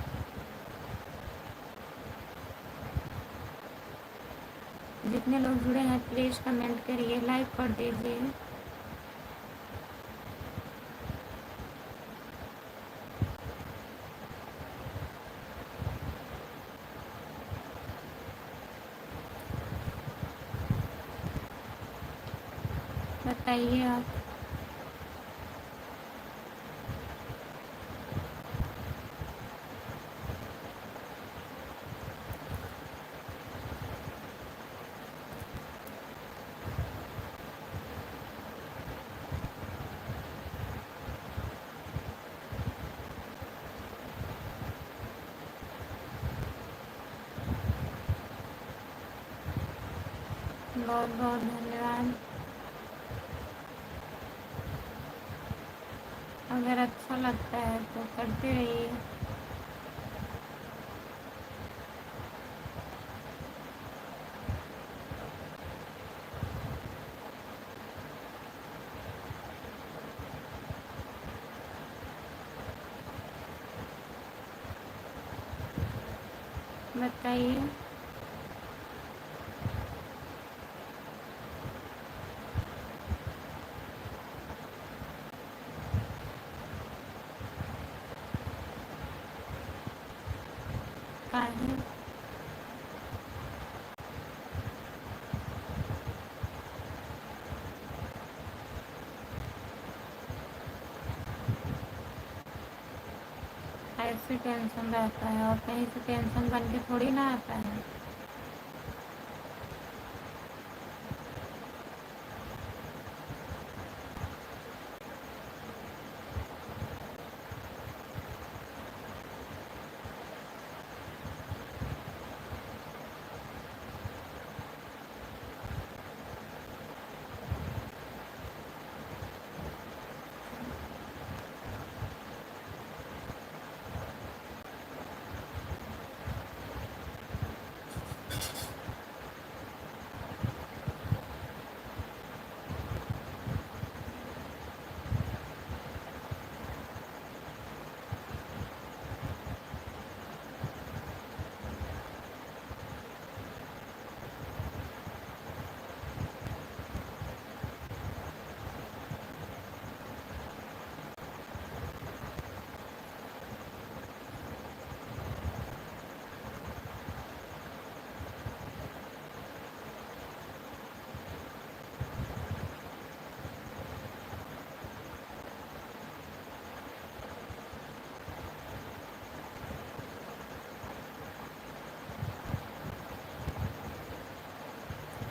जितने लोग जुड़े हैं प्लीज़ कमेंट करिए, लाइक कर दीजिए। बताइए आप। बहुत बहुत धन्यवाद। अगर अच्छा लगता है तो करते रहिए। बताइए। काहे? ऐसे टेंशन रहता है और कहीं से टेंशन बन के थोड़ी ना आता है।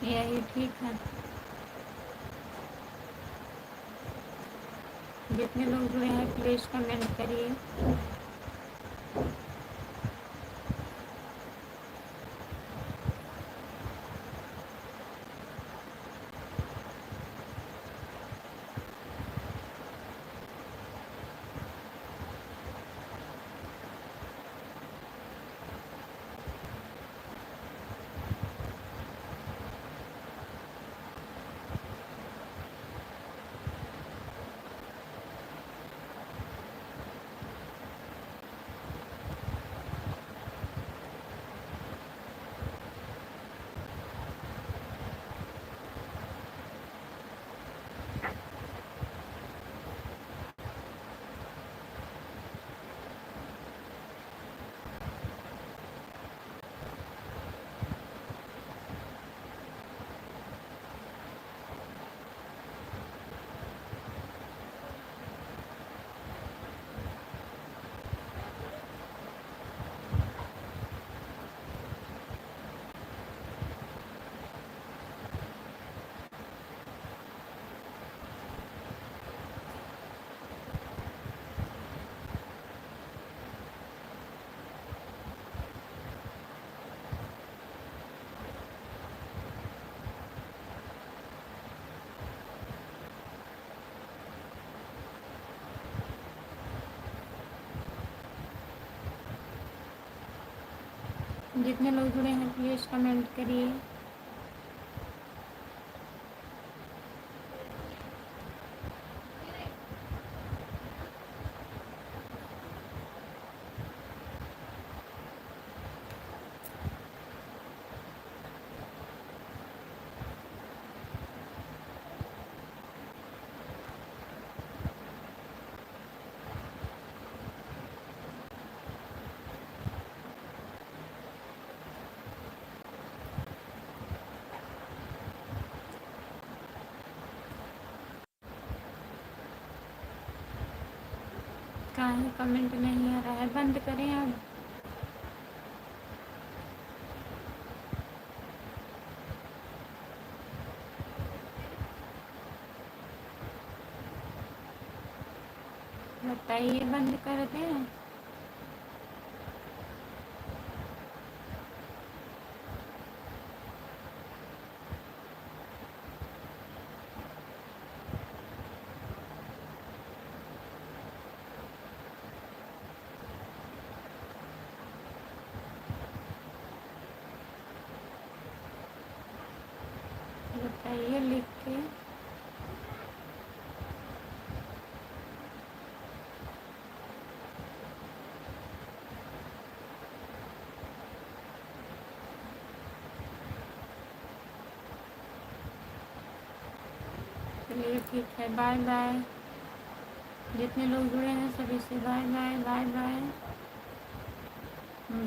यही ठीक है। जितने लोग जुड़े हैं प्लीज़ कमेंट करिए। जितने लोग जुड़े हैं प्लीज़ कमेंट करिए। काहे कमेंट नहीं आ रहा है, बंद करें अब। बताइए बंद कर दें। बताइए लिख के। चलिए ठीक है, बाय बाय। जितने लोग जुड़े हैं सभी से बाय बाय बाय बाय।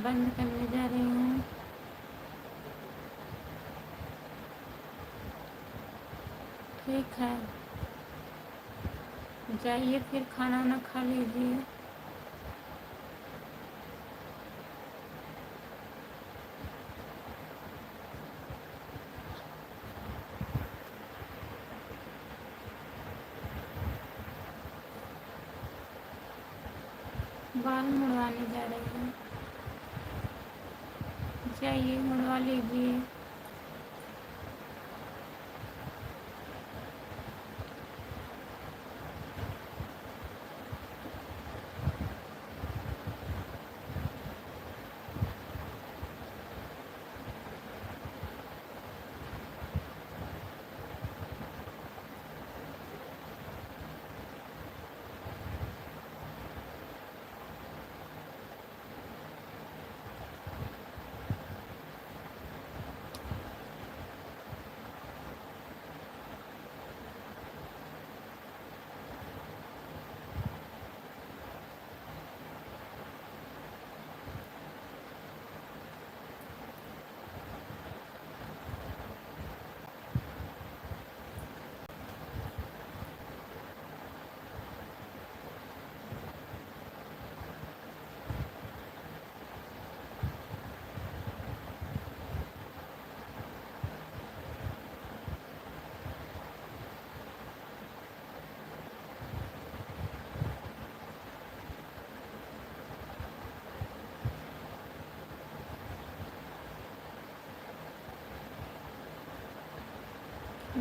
बंद करने जा रही हूँ। ठीक है, जाइए फिर खाना वाना खा लीजिए। बाल मुड़वाने जा रही हूँ, जाइए मुड़वा लीजिए।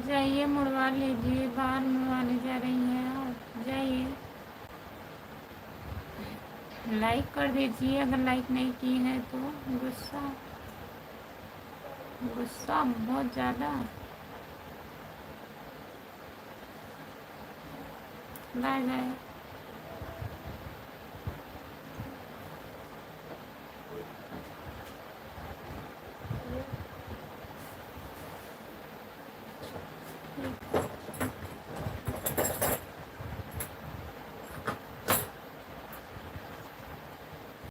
जाइए मुड़वा लीजिए, बाल मुड़वाने जा रही हैं आप, जाइए। लाइक कर दीजिए अगर लाइक नहीं की है तो। गुस्सा गुस्सा बहुत ज़्यादा। Bye bye.